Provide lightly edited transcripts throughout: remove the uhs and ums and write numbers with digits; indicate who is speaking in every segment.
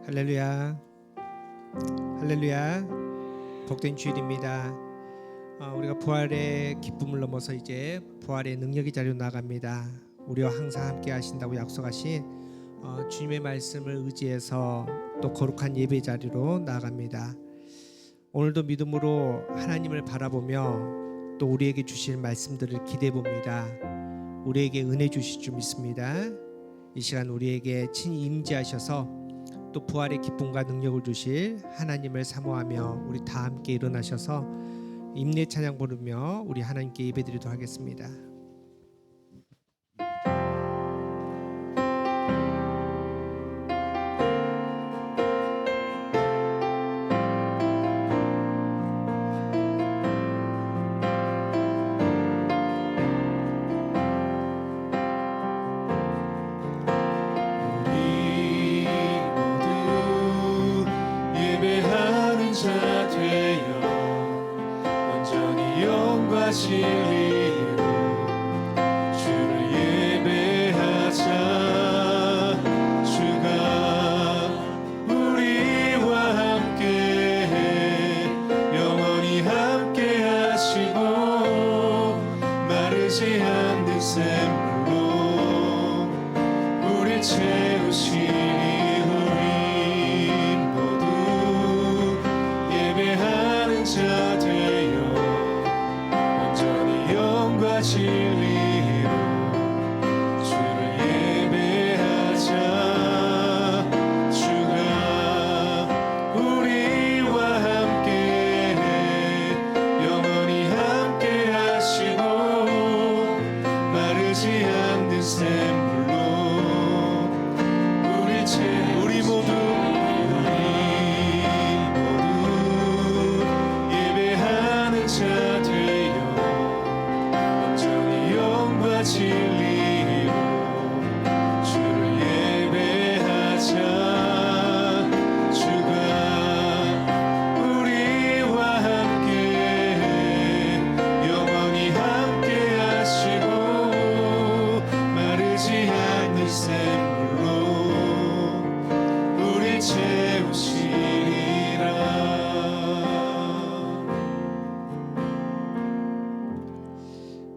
Speaker 1: 할렐루야, 할렐루야. 복된 주일입니다. 우리가 부활의 기쁨을 넘어서 이제 부활의 능력의 자리로 나갑니다. 우리와 항상 함께 하신다고 약속하신 주님의 말씀을 의지해서 또 거룩한 예배 자리로 나아갑니다. 오늘도 믿음으로 하나님을 바라보며 또 우리에게 주실 말씀들을 기대해 봅니다. 우리에게 은혜 주실 줄 믿습니다. 이 시간 우리에게 친히 임재하셔서 또 부활의 기쁨과 능력을 주실 하나님을 사모하며 우리 다 함께 일어나셔서 임내 찬양 부르며 우리 하나님께 예배드리도록 하겠습니다.
Speaker 2: 진리로 주를 예배하자. 주가 우리와 함께해 영원히 함께하시고 마르지 않는 샘물로 우릴 채우시니 우리 모두 예배하는 자 되어 영과 진리로 주를 예배하자. 주가 우리와 함께해 영원히 함께하시고 마르지 않는 샘물로 우리 모두 예배하는 자 되어 진리로 주를 예배하자. 주가 우리와 함께해 영원히 함께하시고 마르지 않는 샘물로 우리 채우시리라.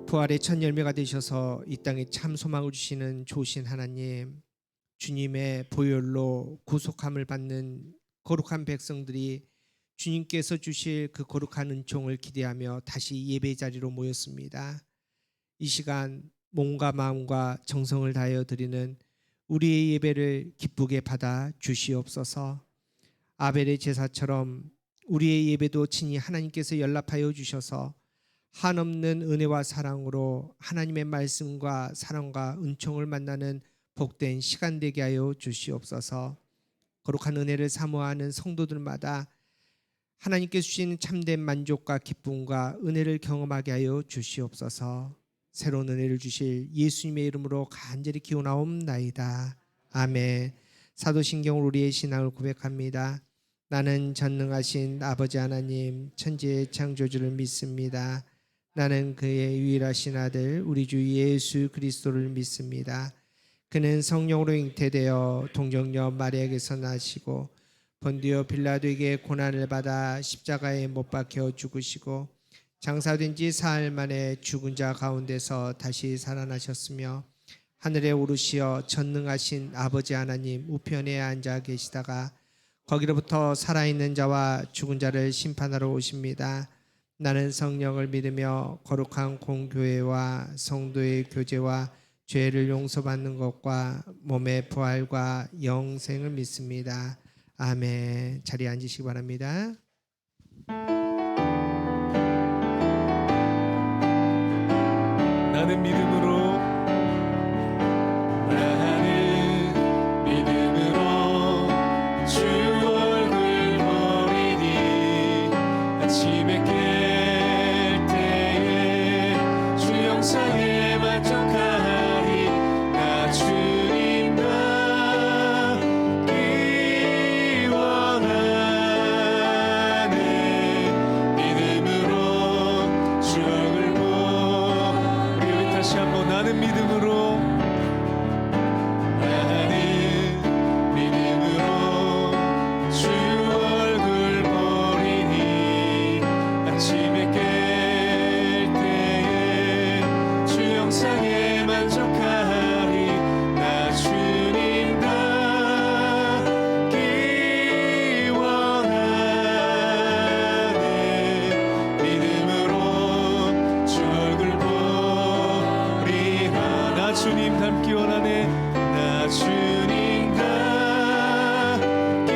Speaker 1: 부활의 첫 열매가 되셔서 이 땅에 참 소망을 주시는 좋으신 하나님, 주님의 보혈로 구속함을 받는 거룩한 백성들이 주님께서 주실 그 거룩한 은총을 기대하며 다시 예배 자리로 모였습니다. 이 시간 몸과 마음과 정성을 다하여 드리는 우리의 예배를 기쁘게 받아 주시옵소서. 아벨의 제사처럼 우리의 예배도 친히 하나님께서 연락하여 주셔서 한없는 은혜와 사랑으로 하나님의 말씀과 사랑과 은총을 만나는 복된 시간 되게 하여 주시옵소서. 거룩한 은혜를 사모하는 성도들마다 하나님께 주신 참된 만족과 기쁨과 은혜를 경험하게 하여 주시옵소서. 새로운 은혜를 주실 예수님의 이름으로 간절히 기원하옵나이다. 아멘. 사도신경으로 우리의 신앙을 고백합니다. 나는 전능하신 아버지 하나님 천지의 창조주를 믿습니다. 나는 그의 유일하신 아들 우리 주 예수 그리스도를 믿습니다. 그는 성령으로 잉태되어 동정녀 마리아에게서 나시고 본디오 빌라도에게 고난을 받아 십자가에 못 박혀 죽으시고 장사된 지 사흘 만에 죽은 자 가운데서 다시 살아나셨으며 하늘에 오르시어 전능하신 아버지 하나님 우편에 앉아 계시다가 거기로부터 살아있는 자와 죽은 자를 심판하러 오십니다. 나는 성령을 믿으며 거룩한 공교회와 성도의 교제와 죄를 용서받는 것과 몸의 부활과 영생을 믿습니다. 아멘. 자리에 앉으시기 바랍니다.
Speaker 2: 나는 믿음으로 주 얼굴 보리니 아침에 깰 때에 주 영상에 만족하리. 나 주님과 기원하네. 믿음으로 주 얼굴 보리. 우리 다시 한번 주님 닮기 원하네. 나 주님 닮기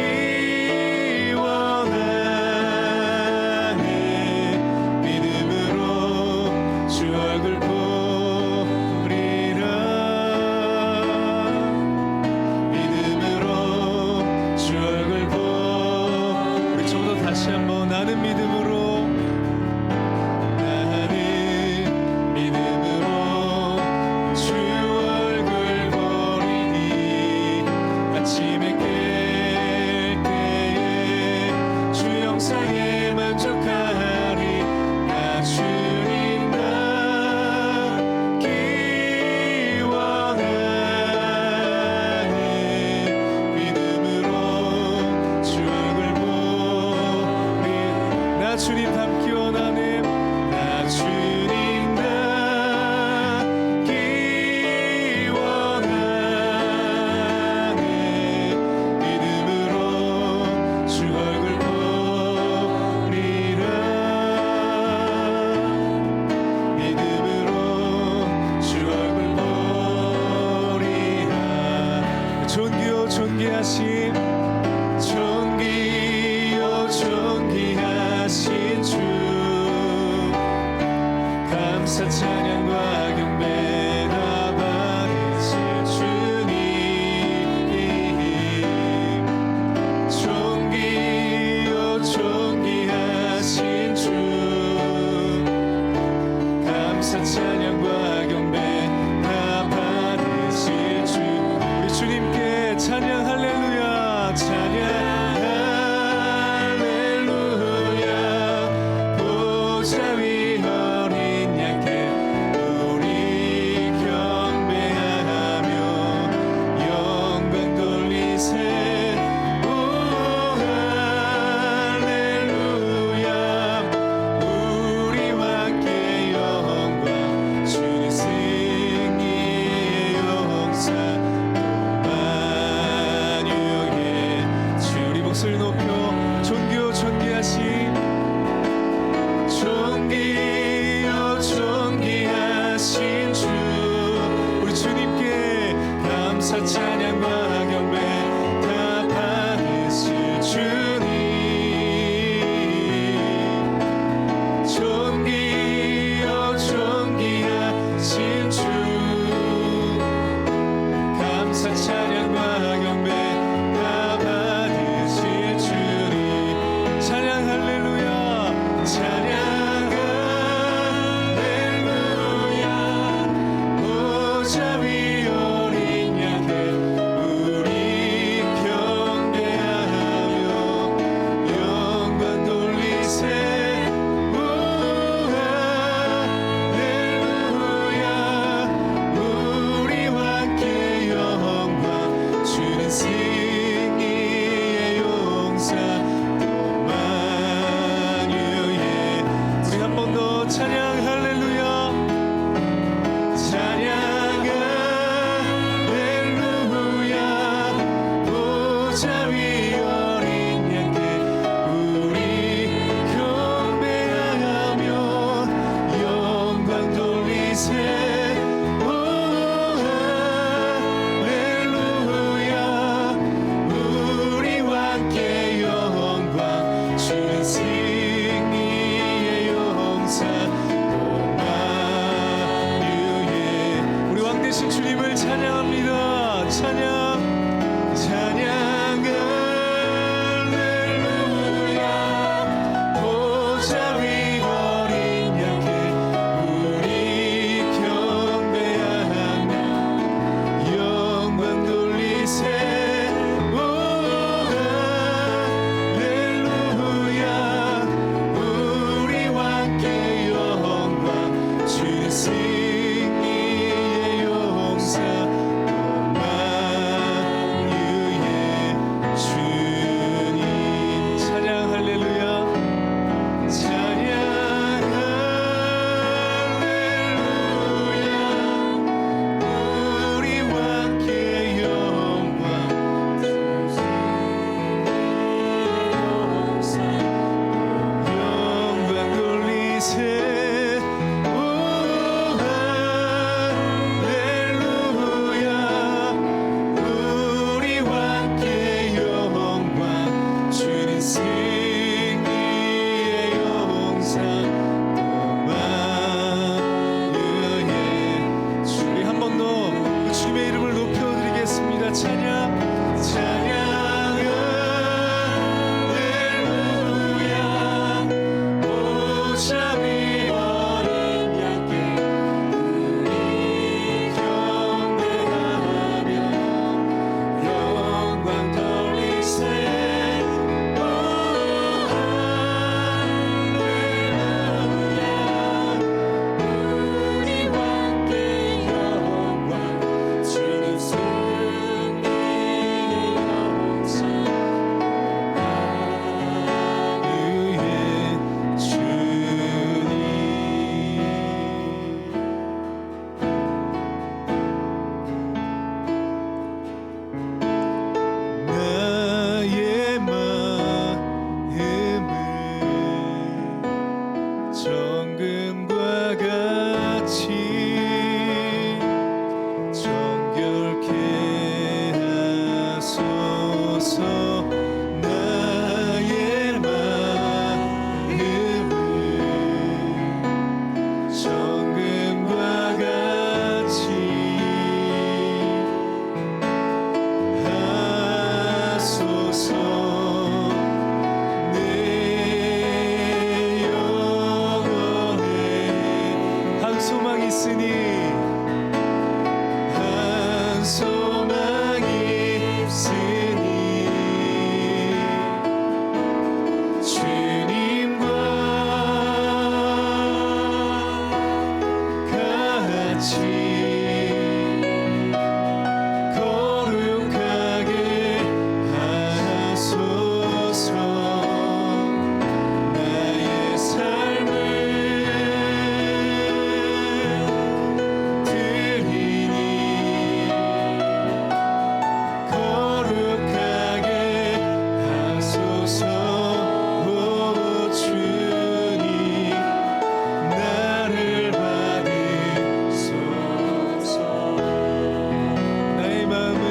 Speaker 2: 원하네. 믿음으로 주 얼굴 보리라. 믿음으로 주 얼굴 보. 우리 좀더 다시 한번 나는 믿음으로 주님 닮기 원하네. 나 주님 닮기 원하네. 믿음으로 주 얼굴 보리라. 믿음으로 주 얼굴 보리라. 존귀요 존귀하신 존귀요 존귀하신 주 감사 찬양과 경배 다 받으실 주님. 존귀요 존귀하신 주 감사 찬양과 경배 다 받으실 주. 우리 주님께 찬양 할렐루야. 찬양 목소리 높여 존귀요 존귀하신 존귀요 존귀하신 주. 우리 주님께 감사 찬양과 경배 다 받으실 주님. 존귀요 존귀하신 주 감사 찬양과 경배 다 받으실 주님. 찬양 할렐루야. 찬양 할렐루야. 보좌 위 어린 양께 우리 경배하며 영광 돌리세. 할렐루야. 우리와 함께 영광 주는 승리의 용사 또 만유에. 우리 한 번 더 찬양 할렐루야. 찬양 할렐루야. 보좌 위 어린 양께 우리 경배하며 영광 돌리세. 할렐루야. 우리와 함께 영광 주는 승리의 용사 또 만유에. 우리 왕 되신 주님을 찬양합니다. 찬양 찬양 할렐루야. 보좌 위 어린 양께 우리 경배하며 영광 돌리세. 할렐루야. 우리와 함께 영광 주는 승리의 용사 또 있으니 한 소망이 있으니 주님과 같이 거룩하게 하소서. 나의 삶을 드리니 거룩하게 하소서. 오 주님 나를 받으소서. 나의 마음을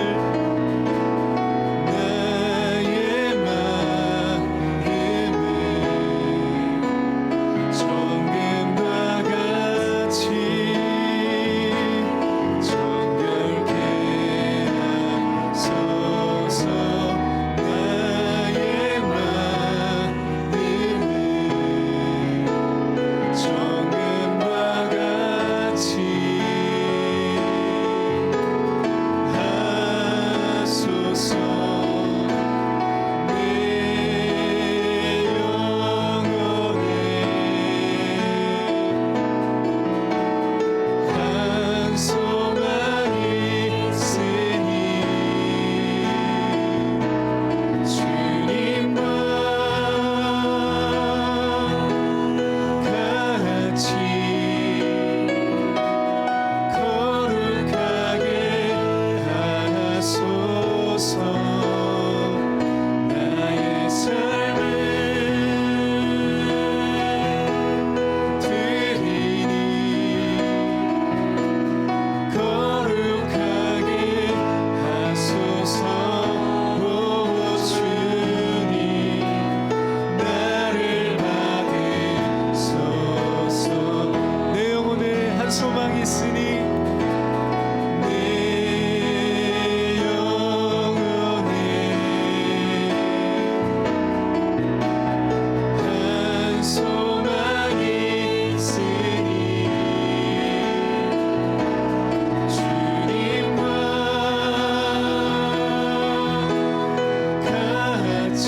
Speaker 2: 정금과 같이 정결케 하소서. 나의 마음을 정금과 같이 하소서. 내 영혼에 한 소망이 있으니 주님과 같이 거룩하게 하소서. 나의 삶을 드리니 거룩하게 하소서. 오 주님 나를 받으소서. 내 영혼에 한 소망이 있으니 내 영혼에 한 소망이 있으니 주님과 같이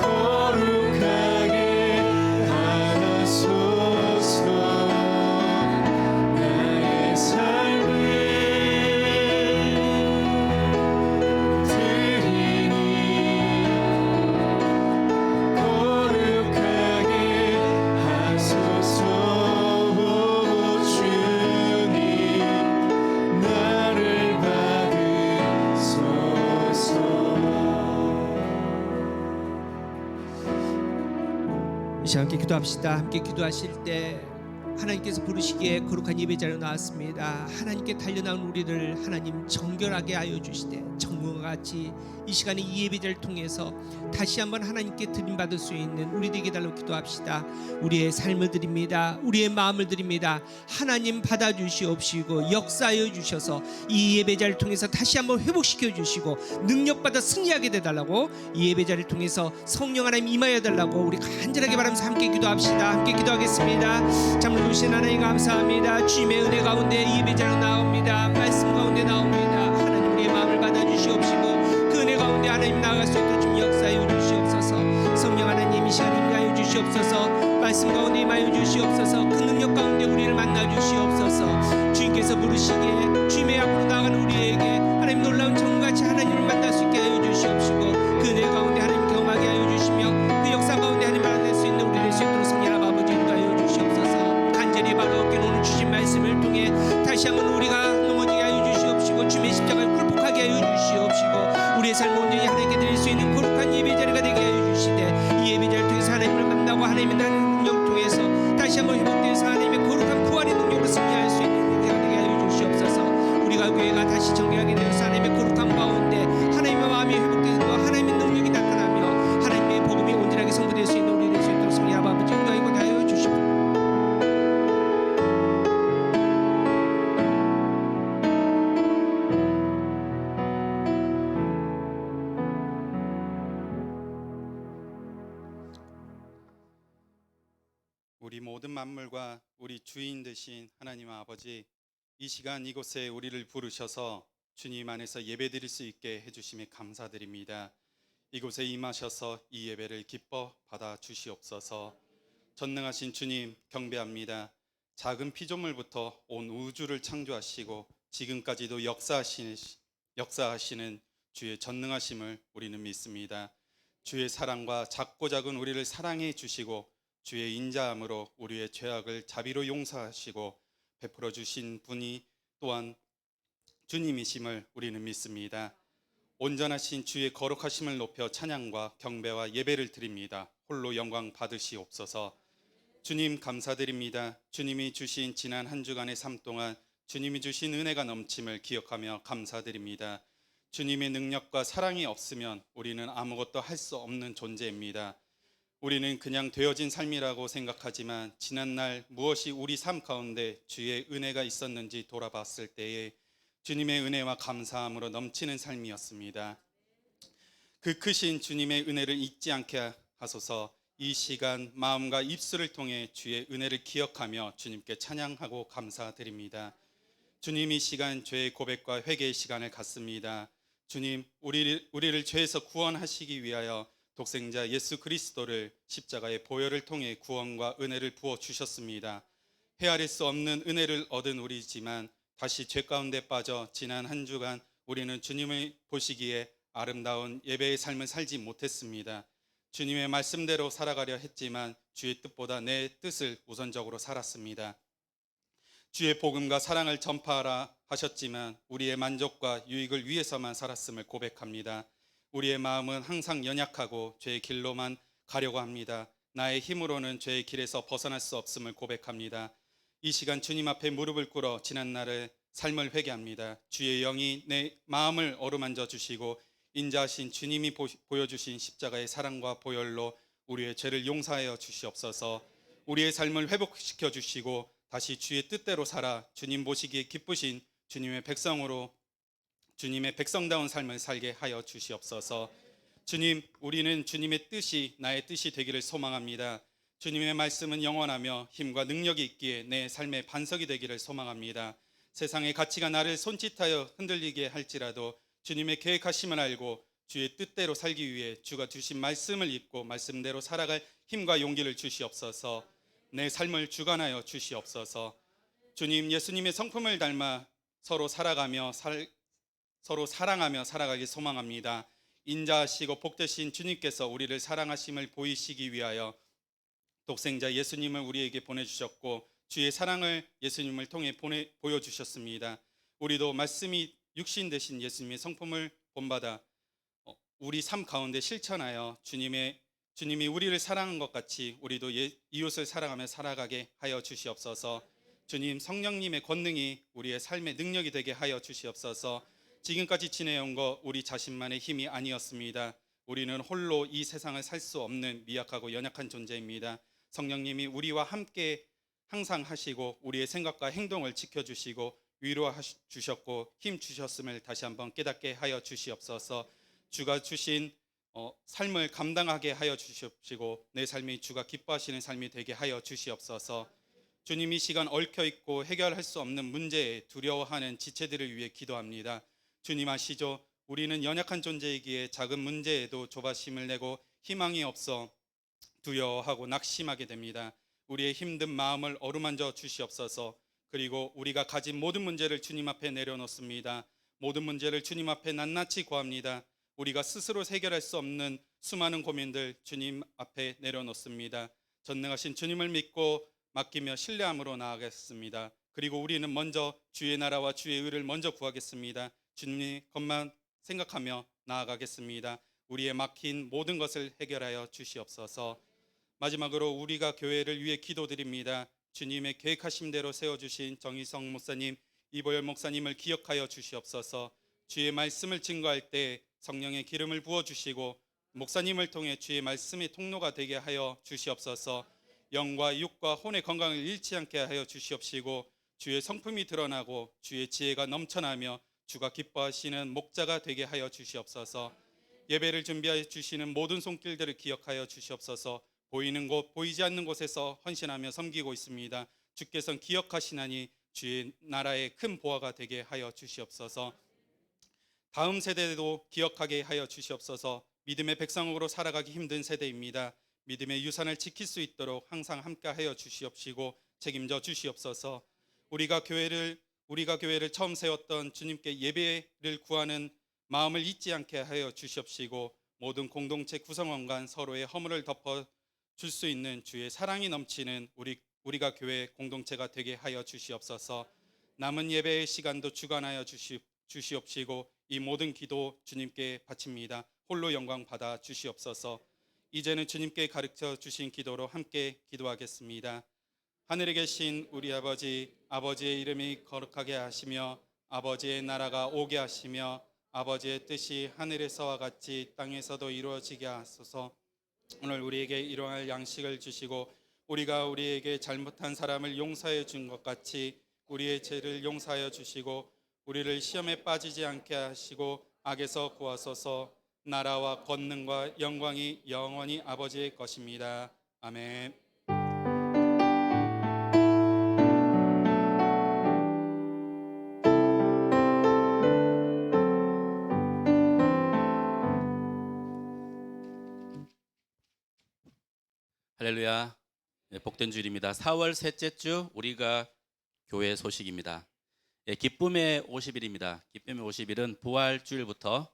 Speaker 2: 거룩하게 하소서. 나의 삶을 드리니 거룩하게 하소서. 오 주님 나를 받으소서.
Speaker 1: 이 시간 함께 기도합시다. 함께 기도하실 때 하나님께서 부르시기에 거룩한 예배자로 나왔습니다. 하나님께 달려나온 우리를 하나님 정결하게 하여 주시되 정금과 같이 이 시간에 이 예배자를 통해서 다시 한번 하나님께 드림받을 수 있는 우리 되게 달라고 기도합시다. 우리의 삶을 드립니다. 우리의 마음을 드립니다. 하나님 받아주시옵시고 역사하여 주셔서 이 예배자를 통해서 다시 한번 회복시켜 주시고 능력받아 승리하게 되달라고, 이 예배자를 통해서 성령 하나님 임하여 달라고 우리 간절하게 바라면서 함께 기도합시다. 함께 기도하겠습니다. 잠을 주신 하나님 감사합니다. 주님의 은혜 가운데 이 예배자로 나옵니다. 말씀 가운데 나옵니다. 하나님 우리의 마음을 받아주시옵시고 그 은혜 가운데 하나님 나아갈 수 있도록 좀 역사하여 주시옵소서. 성령 하나님 이 시간 임하여 주시옵소서. 말씀 가운데 임하여 주시옵소서. 그 능력 가운데 우리를 만나 주시옵소서. 주님께서 부르시기에 주님의 앞으로 나가는 우리에게 하나님 놀라운 정같이 하나님을 만날 수 있게 하여 주시옵시고 그 은혜 가운데 하나님 경험하게 하여 주시며 그 역사 가운데 하나님 만날 수 있는 우리 될 수 있도록 성령 아버지 인도하여 주시옵소서. 간절히 바라옵게 오늘 주신 말씀을 통해 다시 한번 우리가 넘어지게 하여 주시옵시고 주님의 십자가를 굴복하게 하여 주시옵시고 우리의 삶을 온전히 하나님께 드릴 수 있는 거룩한 예배자리가 되게 하여 주시되 이 예배자를 통해서 하나님을 만나고 하나님의 능력을 통해서 다시 한번 회복되어서 하나님의 거룩한 부활의 능력으로 승리할 수 있는 교회가 되게 하여 주시옵소서. 우리가 교회가 다시 정리하게 되어서 하나님의 거룩한 가운데 하나님의 마음이 회복되는 것, 하나님의 능력이 나타나며 하나님의 복음이 온전하게 성부될 수 있는 우리 될 수 있도록 성령 아버지 인도하고 하여 주시옵소서.
Speaker 3: 우리 우리 모든 만물과 우리 주인 되신 하나님 아버지, 이 시간 이곳에 우리를 부르셔서 주님 안에서 예배드릴 수 있게 해주심에 감사드립니다. 이곳에 임하셔서 이 예배를 기뻐 받아 주시옵소서. 전능하신 주님 경배합니다. 작은 피조물부터 온 우주를 창조하시고 지금까지도 역사하시는 주의 전능하심을 우리는 믿습니다. 주의 사랑과 작고 작은 우리를 사랑해 주시고 주의 인자함으로 우리의 죄악을 자비로 용서하시고 베풀어 주신 분이 또한 주님이심을 우리는 믿습니다. 온전하신 주의 거룩하심을 높여 찬양과 경배와 예배를 드립니다. 홀로 영광 받으시옵소서. 주님 감사드립니다. 주님이 주신 지난 한 주간의 삶 동안 주님이 주신 은혜가 넘침을 기억하며 감사드립니다. 주님의 능력과 사랑이 없으면 우리는 아무것도 할 수 없는 존재입니다. 우리는 그냥 되어진 삶이라고 생각하지만 지난날 무엇이 우리 삶 가운데 주의 은혜가 있었는지 돌아봤을 때에 주님의 은혜와 감사함으로 넘치는 삶이었습니다. 그 크신 주님의 은혜를 잊지 않게 하소서. 이 시간 마음과 입술을 통해 주의 은혜를 기억하며 주님께 찬양하고 감사드립니다. 주님, 이 시간 죄의 고백과 회개의 시간을 갖습니다. 주님, 우리를 죄에서 구원하시기 위하여 독생자 예수 그리스도를 십자가의 보혈을 통해 구원과 은혜를 부어 주셨습니다. 헤아릴 수 없는 은혜를 얻은 우리지만 다시 죄 가운데 빠져 지난 한 주간 우리는 주님을 보시기에 아름다운 예배의 삶을 살지 못했습니다. 주님의 말씀대로 살아가려 했지만 주의 뜻보다 내 뜻을 우선적으로 살았습니다. 주의 복음과 사랑을 전파하라 하셨지만 우리의 만족과 유익을 위해서만 살았음을 고백합니다. 우리의 마음은 항상 연약하고 죄의 길로만 가려고 합니다. 나의 힘으로는 죄의 길에서 벗어날 수 없음을 고백합니다. 이 시간 주님 앞에 무릎을 꿇어 지난날의 삶을 회개합니다. 주의 영이 내 마음을 어루만져 주시고 인자하신 주님이 보여주신 십자가의 사랑과 보혈로 우리의 죄를 용서하여 주시옵소서. 우리의 삶을 회복시켜 주시고 다시 주의 뜻대로 살아 주님 보시기에 기쁘신 주님의 백성으로 주님의 백성다운 삶을 살게 하여 주시옵소서. 주님, 우리는 주님의 뜻이 나의 뜻이 되기를 소망합니다. 주님의 말씀은 영원하며 힘과 능력이 있기에 내 삶의 반석이 되기를 소망합니다. 세상의 가치가 나를 손짓하여 흔들리게 할지라도 주님의 계획하심을 알고 주의 뜻대로 살기 위해 주가 주신 말씀을 읽고 말씀대로 살아갈 힘과 용기를 주시옵소서. 내 삶을 주관하여 주시옵소서. 주님, 예수님의 성품을 닮아 서로 사랑하며 살아가길 소망합니다. 인자하시고 복되신 주님께서 우리를 사랑하심을 보이시기 위하여 독생자 예수님을 우리에게 보내주셨고 주의 사랑을 예수님을 통해 보여주셨습니다. 우리도 말씀이 육신 되신 예수님의 성품을 본받아 우리 삶 가운데 실천하여 주님이 우리를 사랑한 것 같이 우리도 이웃을 사랑하며 살아가게 하여 주시옵소서. 주님, 성령님의 권능이 우리의 삶의 능력이 되게 하여 주시옵소서. 지금까지 지내온 것 우리 자신만의 힘이 아니었습니다. 우리는 홀로 이 세상을 살 수 없는 미약하고 연약한 존재입니다. 성령님이 우리와 함께 항상 하시고 우리의 생각과 행동을 지켜주시고 위로해 주셨고 힘 주셨음을 다시 한번 깨닫게 하여 주시옵소서. 주가 주신 삶을 감당하게 하여 주시옵시고 내 삶이 주가 기뻐하시는 삶이 되게 하여 주시옵소서. 주님, 이 시간 얽혀있고 해결할 수 없는 문제에 두려워하는 지체들을 위해 기도합니다. 주님 아시죠? 우리는 연약한 존재이기에 작은 문제에도 조바심을 내고 희망이 없어 두려워하고 낙심하게 됩니다. 우리의 힘든 마음을 어루만져 주시옵소서. 그리고 우리가 가진 모든 문제를 주님 앞에 내려놓습니다. 모든 문제를 주님 앞에 낱낱이 구합니다. 우리가 스스로 해결할 수 없는 수많은 고민들 주님 앞에 내려놓습니다. 전능하신 주님을 믿고 맡기며 신뢰함으로 나아가겠습니다. 그리고 우리는 먼저 주의 나라와 주의 의를 먼저 구하겠습니다. 주님의 것만 생각하며 나아가겠습니다. 우리의 막힌 모든 것을 해결하여 주시옵소서. 마지막으로 우리가 교회를 위해 기도드립니다. 주님의 계획하신 대로 세워주신 정희성 목사님, 이보열 목사님을 기억하여 주시옵소서. 주의 말씀을 증거할 때 성령의 기름을 부어주시고 목사님을 통해 주의 말씀의 통로가 되게 하여 주시옵소서. 영과 육과 혼의 건강을 잃지 않게 하여 주시옵시고 주의 성품이 드러나고 주의 지혜가 넘쳐나며 주가 기뻐하시는 목자가 되게 하여 주시옵소서. 예배를 준비하여 주시는 모든 손길들을 기억하여 주시옵소서. 보이는 곳 보이지 않는 곳에서 헌신하며 섬기고 있습니다. 주께서는 기억하시나니 주의 나라의 큰 보화가 되게 하여 주시옵소서. 다음 세대도 기억하게 하여 주시옵소서. 믿음의 백성으로 살아가기 힘든 세대입니다. 믿음의 유산을 지킬 수 있도록 항상 함께 하여 주시옵시고 책임져 주시옵소서. 우리가 교회를 처음 세웠던 주님께 예배를 구하는 마음을 잊지 않게 하여 주시옵시고 모든 공동체 구성원 간 서로의 허물을 덮어 줄 수 있는 주의 사랑이 넘치는 우리가 교회 공동체가 되게 하여 주시옵소서. 남은 예배의 시간도 주관하여 주시옵시고 이 모든 기도 주님께 바칩니다. 홀로 영광 받아 주시옵소서. 이제는 주님께 가르쳐 주신 기도로 함께 기도하겠습니다. 하늘에 계신 우리 아버지, 아버지의 이름이 거룩하게 하시며 아버지의 나라가 오게 하시며 아버지의 뜻이 하늘에서와 같이 땅에서도 이루어지게 하소서. 오늘 우리에게 일용할 양식을 주시고 우리가 우리에게 잘못한 사람을 용서해 준 것 같이 우리의 죄를 용서하여 주시고 우리를 시험에 빠지지 않게 하시고 악에서 구하소서. 나라와 권능과 영광이 영원히 아버지의 것입니다. 아멘.
Speaker 4: 할렐루야. 복된 주일입니다. 4월 셋째 주 우리가 교회 소식입니다. 기쁨의 50일입니다. 기쁨의 50일은 부활주일부터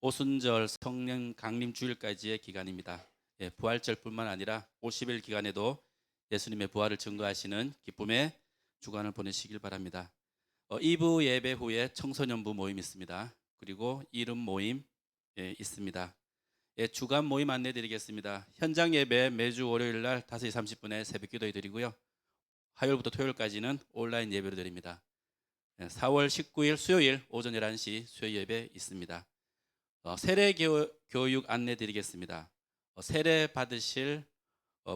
Speaker 4: 오순절 성령 강림 주일까지의 기간입니다. 부활절뿐만 아니라 50일 기간에도 예수님의 부활을 증거하시는 기쁨의 주간을 보내시길 바랍니다. 2부 예배 후에 청소년부 모임 있습니다. 그리고 이름 모임 있습니다. 주간 모임 안내 드리겠습니다. 현장 예배 매주 월요일 날 5시 30분에 새벽 기도해 드리고요. 화요일부터 토요일까지는 온라인 예배로 드립니다. 4월 19일 수요일 오전 11시 수요 예배 있습니다. 세례 교육 안내 드리겠습니다. 세례 받으실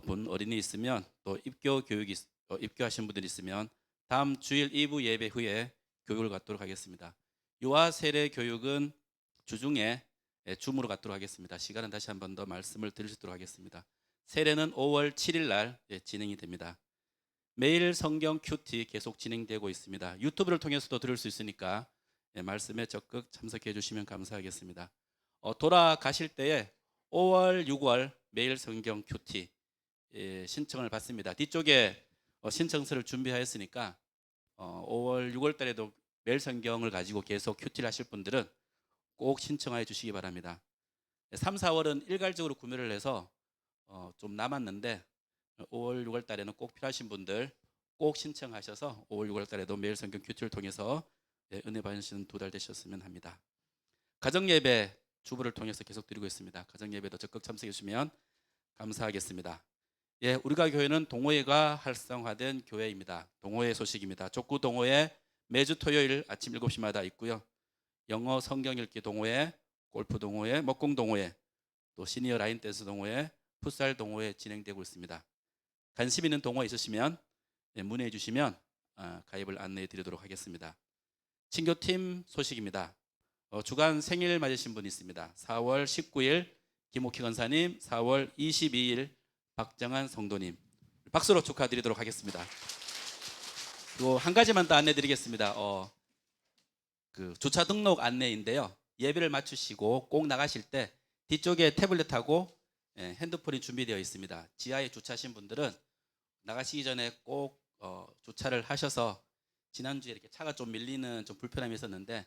Speaker 4: 분 어린이 있으면 또 입교하신 분들 있으면 다음 주일 2부 예배 후에 교육을 갖도록 하겠습니다. 유아 세례 교육은 주중에 줌으로 갖도록 하겠습니다. 시간은 다시 한 번 더 말씀을 드릴 수 있도록 하겠습니다. 세례는 5월 7일 날 진행이 됩니다. 매일 성경 큐티 계속 진행되고 있습니다. 유튜브를 통해서도 들을 수 있으니까 말씀에 적극 참석해 주시면 감사하겠습니다. 돌아가실 때에 5월, 6월 매일 성경 큐티 신청을 받습니다. 뒤쪽에 신청서를 준비하였으니까 5월, 6월 달에도 매일 성경을 가지고 계속 큐티를 하실 분들은 꼭 신청해 주시기 바랍니다. 3, 4월은 일괄적으로 구매를 해서 좀 남았는데 5월, 6월 달에는 꼭 필요하신 분들 꼭 신청하셔서 5월, 6월 달에도 매일 성경 큐티를 통해서 은혜 받으시는 2달 되셨으면 합니다. 가정예배 주부를 통해서 계속 드리고 있습니다. 가정예배도 적극 참석해 주시면 감사하겠습니다. 우리가 교회는 동호회가 활성화된 교회입니다. 동호회 소식입니다. 족구 동호회 매주 토요일 아침 7시마다 있고요. 영어 성경 읽기 동호회, 골프 동호회, 먹공 동호회, 또 시니어 라인 댄스 동호회, 풋살 동호회 진행되고 있습니다. 관심 있는 동호회 있으시면 문의해 주시면 가입을 안내해 드리도록 하겠습니다. 친교팀 소식입니다. 주간 생일 맞으신 분이 있습니다. 4월 19일 김옥희 권사님, 4월 22일 박정한 성도님, 박수로 축하드리도록 하겠습니다. 그리고 한 가지만 더 안내 드리겠습니다. 그 주차 등록 안내인데요. 예배를 마치시고 꼭 나가실 때 뒤쪽에 태블릿하고 핸드폰이 준비되어 있습니다. 지하에 주차하신 분들은 나가시기 전에 꼭 주차를 하셔서 지난주에 이렇게 차가 좀 밀리는 좀 불편함이 있었는데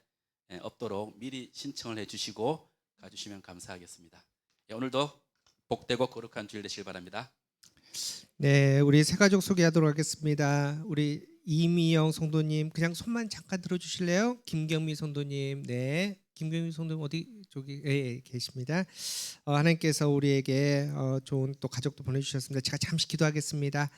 Speaker 4: 없도록 미리 신청을 해주시고 가주시면 감사하겠습니다. 오늘도 복되고 거룩한 주일 되시길 바랍니다.
Speaker 1: 네, 우리 새 가족 소개하도록 하겠습니다. 우리 이미영 성도님, 그냥 손만 잠깐 들어주실래요? 김경미 성도님, 네, 김경미 성도님 어디 저기 계십니다. 하나님께서 우리에게 좋은 또 가족도 보내주셨습니다. 제가 잠시 기도하겠습니다.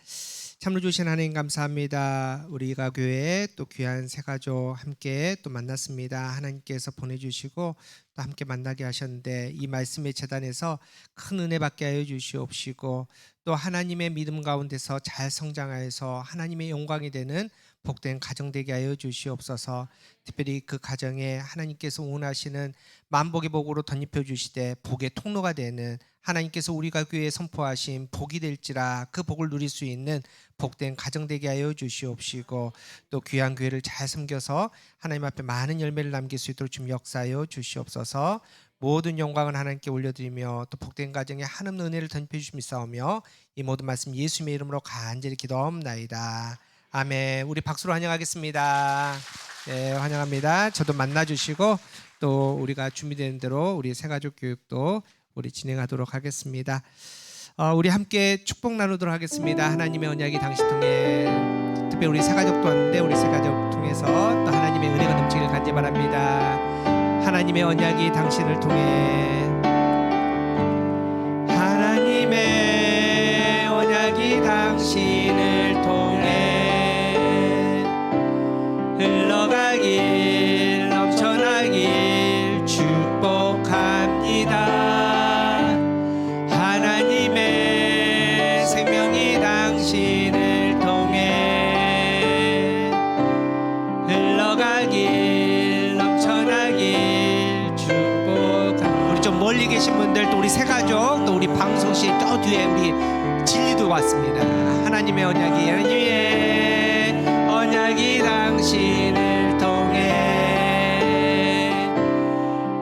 Speaker 1: 참으로 주신 하나님 감사합니다. 우리가 교회에 또 귀한 새 가족 함께 또 만났습니다. 하나님께서 보내주시고 또 함께 만나게 하셨는데 이 말씀의 재단에서 큰 은혜 받게 하여 주시옵시고 또 하나님의 믿음 가운데서 잘 성장하여서 하나님의 영광이 되는 복된 가정 되게 하여 주시옵소서. 특별히 그 가정에 하나님께서 원하시는 만복의 복으로 덧입혀 주시되 복의 통로가 되는, 하나님께서 우리가 교회에 선포하신 복이 될지라 그 복을 누릴 수 있는 복된 가정 되게 하여 주시옵시고, 또 귀한 교회를 잘 섬겨서 하나님 앞에 많은 열매를 남길 수 있도록 좀 역사하여 주시옵소서. 모든 영광을 하나님께 올려드리며 또 복된 가정에 한없는 은혜를 덧입혀 주시옵사오며 이 모든 말씀 예수님의 이름으로 간절히 기도하옵나이다. 아멘. 우리 박수로 환영하겠습니다. 네, 환영합니다. 저도 만나주시고 또 우리가 준비된 대로 우리 새가족 교육도 우리 진행하도록 하겠습니다. 우리 함께 축복 나누도록 하겠습니다. 하나님의 언약이 당신 통해, 특별히 우리 새가족도 왔는데 우리 새가족 통해서 또 하나님의 은혜가 넘치길 간절히 바랍니다. 하나님의 언약이 당신을 통해, 하나님의 언약이 당신을 통해 흘러가길 넘쳐나길 축복합니다. 하나님의 생명이 당신을 통해 흘러가길 넘쳐나길 축복합니다. 우리 좀 멀리 계신 분들, 또 우리 새가족, 또 우리 방송실 저 뒤에 우리 진리도 왔습니다. 하나님의 언약이, 하나님의 언약이 당신을 통해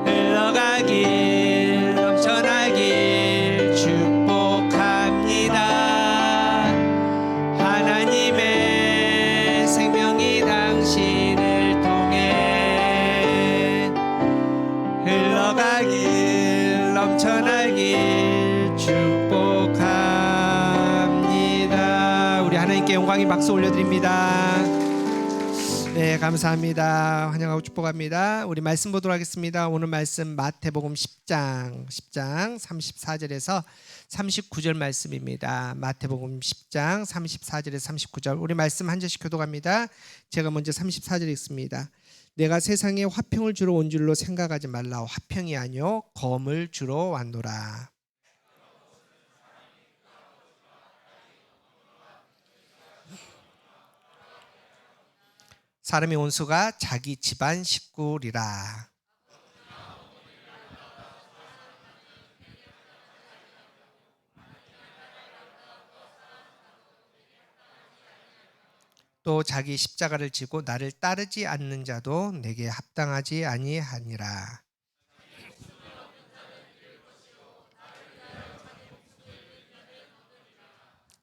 Speaker 1: 흘러가길 넘쳐나길 축복합니다. 하나님의 생명이 당신을 통해 흘러가길 넘쳐나길 축복합니다. 우리 하나님께 영광의 박수 올려드립니다. 네, 감사합니다. 환영하고 축복합니다. 우리 말씀 보도록 하겠습니다. 오늘 말씀 마태복음 10장 34절에서 39절 말씀입니다. 마태복음 10장 34절에서 39절. 우리 말씀 한 절씩 교독합니다. 제가 먼저 34절 읽습니다. 내가 세상에 화평을 주러 온 줄로 생각하지 말라. 화평이 아니요 검을 주러 왔노라. 사람의 원수가 자기 집안 식구리라. 또 자기 십자가를 지고 나를 따르지 않는 자도 내게 합당하지 아니하니라.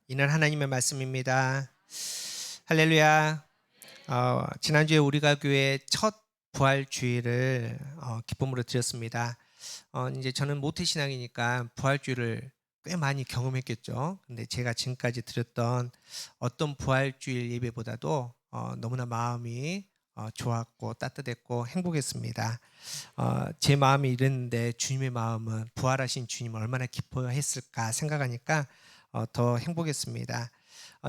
Speaker 1: 이는 하나님의 말씀입니다. 할렐루야. 지난주에 우리가 교회 첫 부활 주일을 기쁨으로 드렸습니다. 이제 저는 모태신앙이니까 부활 주일을 꽤 많이 경험했겠죠. 근데 제가 지금까지 드렸던 어떤 부활 주일 예배보다도 너무나 마음이 좋았고 따뜻했고 행복했습니다. 제 마음이 이랬는데 주님의 마음은, 부활하신 주님을 얼마나 기뻐했을까 생각하니까 더 행복했습니다.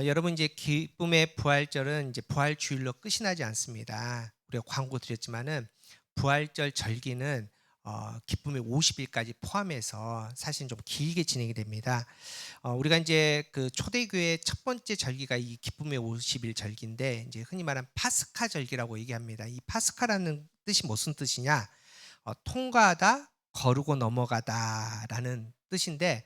Speaker 1: 여러분, 이제 기쁨의 부활절은 이제 부활 주일로 끝이 나지 않습니다. 우리가 광고 드렸지만은 부활절 절기는 기쁨의 50일까지 포함해서 사실 좀 길게 진행이 됩니다. 우리가 이제 그 초대교회 첫 번째 절기가 이 기쁨의 50일 절기인데, 이제 흔히 말하는 파스카 절기라고 얘기합니다. 이 파스카라는 뜻이 무슨 뜻이냐? 통과하다, 거르고 넘어가다라는 뜻인데,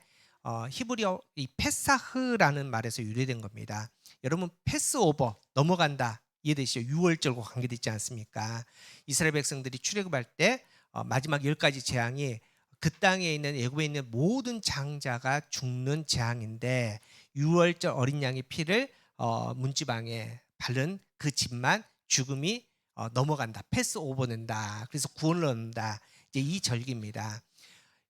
Speaker 1: 히브리어 이 페사흐라는 말에서 유래된 겁니다. 여러분, 패스오버, 넘어간다, 이해되시죠? 유월절과 관계되지 않습니까? 이스라엘 백성들이 출애굽할 때 마지막 10가지 재앙이 그 땅에 있는, 애굽에 있는 모든 장자가 죽는 재앙인데, 유월절 어린 양의 피를 문지방에 바른 그 집만 죽음이 넘어간다, 패스오버된다. 그래서 구원을 얻는다. 이제 이 절기입니다.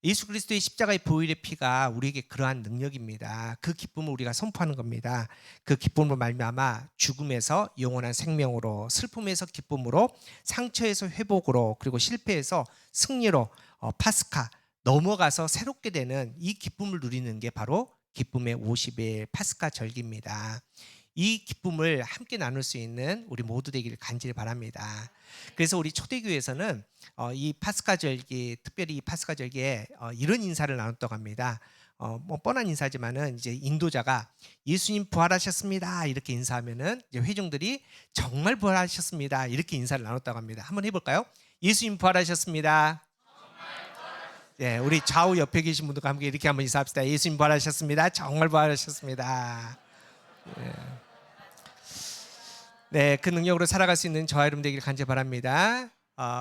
Speaker 1: 예수 그리스도의 십자가의 보혈의 피가 우리에게 그러한 능력입니다. 그 기쁨을 우리가 선포하는 겁니다. 그 기쁨으로 말미암아 죽음에서 영원한 생명으로, 슬픔에서 기쁨으로, 상처에서 회복으로, 그리고 실패에서 승리로 파스카 넘어가서 새롭게 되는 이 기쁨을 누리는 게 바로 기쁨의 50일 파스카 절기입니다. 이 기쁨을 함께 나눌 수 있는 우리 모두 되기를 간절히 바랍니다. 그래서 우리 초대교회에서는 이 파스카 절기, 특별히 이 파스카 절기에 이런 인사를 나눴다고 합니다. 뭐 뻔한 인사지만은 이제 인도자가 예수님 부활하셨습니다 이렇게 인사하면은 이제 회중들이 정말 부활하셨습니다 이렇게 인사를 나눴다고 합니다. 한번 해볼까요? 예수님 부활하셨습니다. 네, 우리 좌우 옆에 계신 분들과 함께 이렇게 한번 인사합시다. 예수님 부활하셨습니다. 정말 부활하셨습니다. 네, 그 능력으로 살아갈 수 있는 저와 여러분 되길 간절히 바랍니다.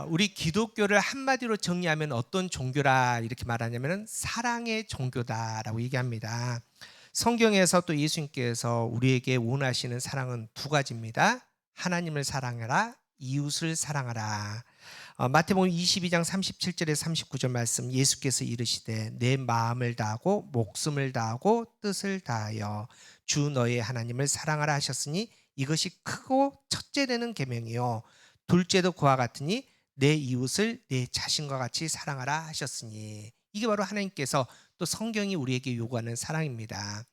Speaker 1: 우리 기독교를 한마디로 정리하면 어떤 종교라 이렇게 말하냐면 사랑의 종교다라고 얘기합니다. 성경에서 또 예수님께서 우리에게 원하시는 사랑은 두 가지입니다. 하나님을 사랑하라, 이웃을 사랑하라. 마태복음 22장 37절에 39절 말씀, 예수께서 이르시되 내 마음을 다하고 목숨을 다하고 뜻을 다하여 주 너의 하나님을 사랑하라 하셨으니 이것이 크고 첫째 되는 계명이요 둘째도 그와 같으니 내 이웃을 내 자신과 같이 사랑하라 하셨으니, 이게 바로 하나님께서 또 성경이 우리에게 요구하는 사랑입니다.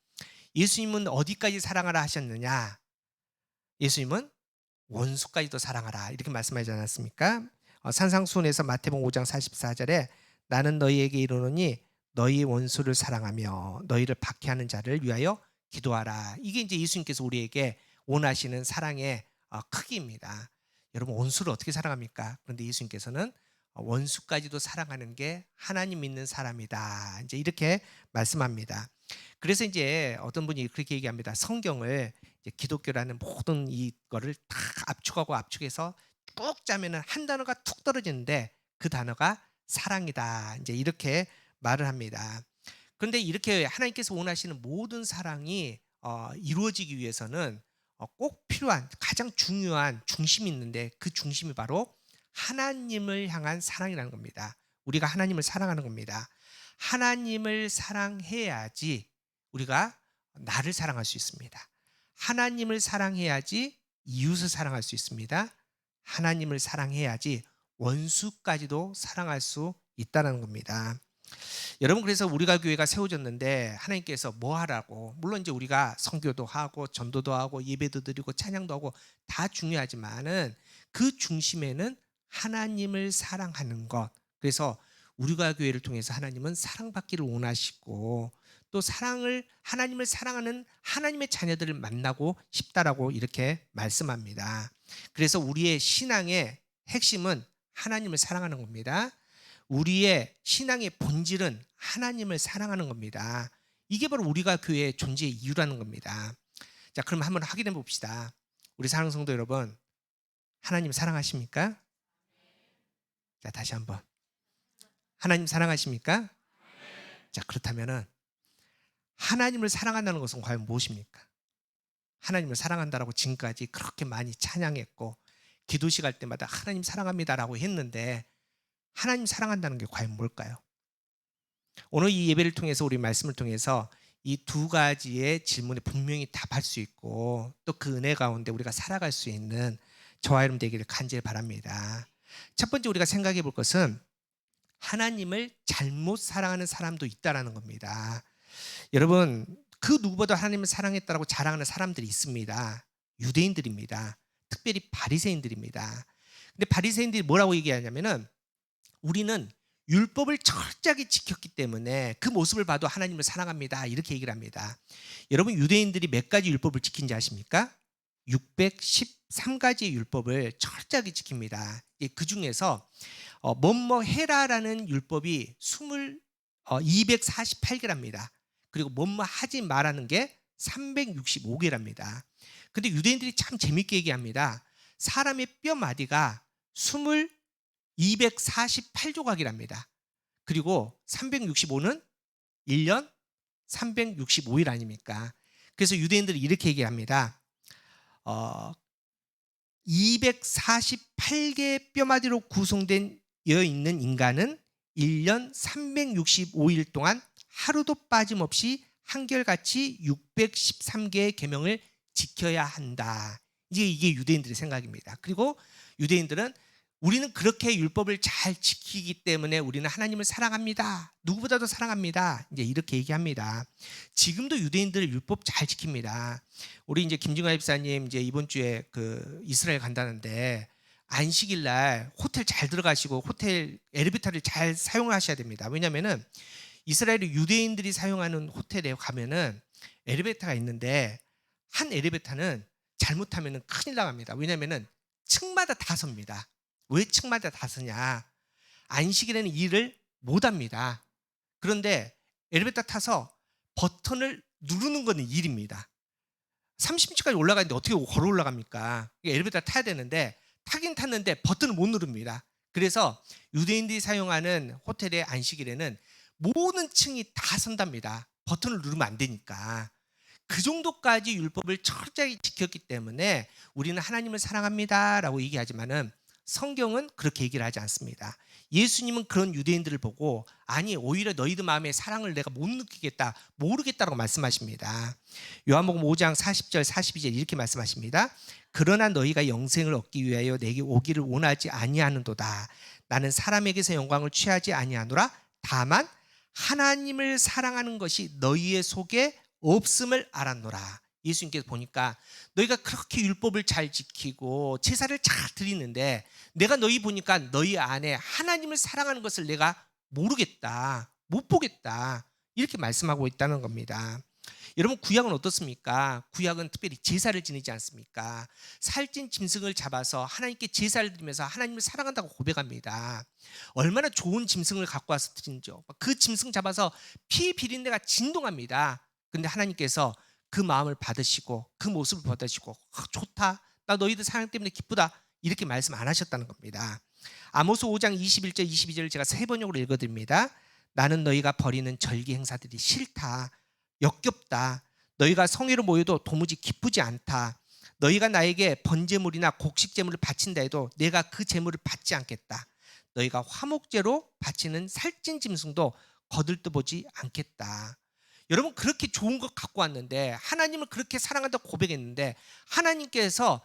Speaker 1: 예수님은 어디까지 사랑하라 하셨느냐? 예수님은 원수까지도 사랑하라 이렇게 말씀하지 않았습니까? 산상수훈에서 마태복음 5장 44절에 나는 너희에게 이르노니 너희 원수를 사랑하며 너희를 박해하는 자를 위하여 기도하라. 이게 이제 예수님께서 우리에게 원하시는 사랑의 크기입니다. 여러분 원수를 어떻게 사랑합니까? 그런데 예수님께서는 원수까지도 사랑하는 게 하나님 믿는 사람이다. 이제 이렇게 말씀합니다. 그래서 이제 어떤 분이 그렇게 얘기합니다. 성경을 이제 기독교라는 모든 이거를 다 압축해서 쭉 짜면은 한 단어가 툭 떨어지는데 그 단어가 사랑이다. 이제 이렇게 말을 합니다. 그런데 이렇게 하나님께서 원하시는 모든 사랑이 이루어지기 위해서는 꼭 필요한 가장 중요한 중심이 있는데 그 중심이 바로 하나님을 향한 사랑이라는 겁니다. 우리가 하나님을 사랑하는 겁니다. 하나님을 사랑해야지 우리가 나를 사랑할 수 있습니다. 하나님을 사랑해야지 이웃을 사랑할 수 있습니다. 하나님을 사랑해야지 원수까지도 사랑할 수 있다는 겁니다. 여러분, 그래서 우리가 교회가 세워졌는데 하나님께서 뭐 하라고, 물론 이제 우리가 선교도 하고 전도도 하고 예배도 드리고 찬양도 하고 다 중요하지만은 그 중심에는 하나님을 사랑하는 것. 그래서 우리가 교회를 통해서 하나님은 사랑받기를 원하시고 또 하나님을 사랑하는 하나님의 자녀들을 만나고 싶다라고 이렇게 말씀합니다. 그래서 우리의 신앙의 핵심은 하나님을 사랑하는 겁니다. 우리의 신앙의 본질은 하나님을 사랑하는 겁니다. 이게 바로 우리가 교회의 존재의 이유라는 겁니다. 자, 그럼 한번 확인해 봅시다. 우리 사랑하는 성도 여러분, 하나님 사랑하십니까? 자, 다시 한번. 하나님 사랑하십니까? 자, 그렇다면은 하나님을 사랑한다는 것은 과연 무엇입니까? 하나님을 사랑한다라고 지금까지 그렇게 많이 찬양했고 기도식 할 때마다 하나님 사랑합니다라고 했는데 하나님 사랑한다는 게 과연 뭘까요? 오늘 이 예배를 통해서 우리 말씀을 통해서 이 두 가지의 질문에 분명히 답할 수 있고 또 그 은혜 가운데 우리가 살아갈 수 있는 저와 여러분 되기를 간절히 바랍니다. 첫 번째 우리가 생각해 볼 것은 하나님을 잘못 사랑하는 사람도 있다라는 겁니다. 여러분, 그 누구보다 하나님을 사랑했다라고 자랑하는 사람들이 있습니다. 유대인들입니다. 특별히 바리새인들입니다. 근데 바리새인들이 뭐라고 얘기하냐면은 우리는 율법을 철저하게 지켰기 때문에 그 모습을 봐도 하나님을 사랑합니다. 이렇게 얘기를 합니다. 여러분, 유대인들이 몇 가지 율법을 지킨지 아십니까? 613가지의 율법을 철저하게 지킵니다. 그 중에서 뭐뭐 해라라는 율법이 248개랍니다. 그리고 뭐뭐 하지 말라는 게 365개랍니다. 근데 유대인들이 참 재밌게 얘기합니다. 사람의 뼈 마디가 248조각이랍니다. 그리고 365는 1년 365일 아닙니까? 그래서 유대인들이 이렇게 얘기합니다. 248개의 뼈마디로 구성된 있는 인간은 1년 365일 동안 하루도 빠짐없이 한결같이 613개의 계명을 지켜야 한다. 이게 유대인들의 생각입니다. 그리고 유대인들은 우리는 그렇게 율법을 잘 지키기 때문에 우리는 하나님을 사랑합니다. 누구보다도 사랑합니다. 이제 이렇게 얘기합니다. 지금도 유대인들 율법 잘 지킵니다. 우리 이제 김진관 집사님 이제 이번 주에 그 이스라엘 간다는데 안식일 날 호텔 잘 들어가시고 호텔 엘리베이터를 잘 사용하셔야 됩니다. 왜냐면은 이스라엘의 유대인들이 사용하는 호텔에 가면은 엘리베이터가 있는데 한 엘리베이터는 잘못하면 큰일 나갑니다. 왜냐하면 층마다 다 섭니다. 왜 층마다 다 서냐? 안식일에는 일을 못 합니다. 그런데 엘리베이터 타서 버튼을 누르는 거는 일입니다. 30층까지 올라가는데 어떻게 걸어 올라갑니까? 엘리베이터 타야 되는데 타긴 탔는데 버튼을 못 누릅니다. 그래서 유대인들이 사용하는 호텔의 안식일에는 모든 층이 다 선답니다. 버튼을 누르면 안 되니까. 그 정도까지 율법을 철저히 지켰기 때문에 우리는 하나님을 사랑합니다라고 얘기하지만은 성경은 그렇게 얘기를 하지 않습니다. 예수님은 그런 유대인들을 보고 아니 오히려 너희들 마음에 사랑을 내가 못 느끼겠다, 모르겠다라고 말씀하십니다. 요한복음 5장 40절 42절 이렇게 말씀하십니다. 그러나 너희가 영생을 얻기 위하여 내게 오기를 원하지 아니하는도다. 나는 사람에게서 영광을 취하지 아니하노라. 다만 하나님을 사랑하는 것이 너희의 속에 없음을 알았노라. 예수님께서 보니까 너희가 그렇게 율법을 잘 지키고 제사를 잘 드리는데 내가 너희 보니까 너희 안에 하나님을 사랑하는 것을 내가 모르겠다, 못 보겠다, 이렇게 말씀하고 있다는 겁니다. 여러분, 구약은 어떻습니까? 구약은 특별히 제사를 지내지 않습니까? 살찐 짐승을 잡아서 하나님께 제사를 드리면서 하나님을 사랑한다고 고백합니다. 얼마나 좋은 짐승을 갖고 와서 드린죠. 그 짐승 잡아서 피 비린내가 진동합니다. 근데 하나님께서 그 마음을 받으시고 그 모습을 받으시고 좋다, 나 너희들 사랑 때문에 기쁘다, 이렇게 말씀 안 하셨다는 겁니다. 아모스 5장 21절 22절을 제가 세 번역으로 읽어드립니다. 나는 너희가 벌이는 절기 행사들이 싫다, 역겹다. 너희가 성회로 모여도 도무지 기쁘지 않다. 너희가 나에게 번제물이나 곡식제물을 바친다 해도 내가 그 제물을 받지 않겠다. 너희가 화목제로 바치는 살찐 짐승도 거들떠보지 않겠다. 여러분, 그렇게 좋은 것 갖고 왔는데 하나님을 그렇게 사랑한다고 고백했는데 하나님께서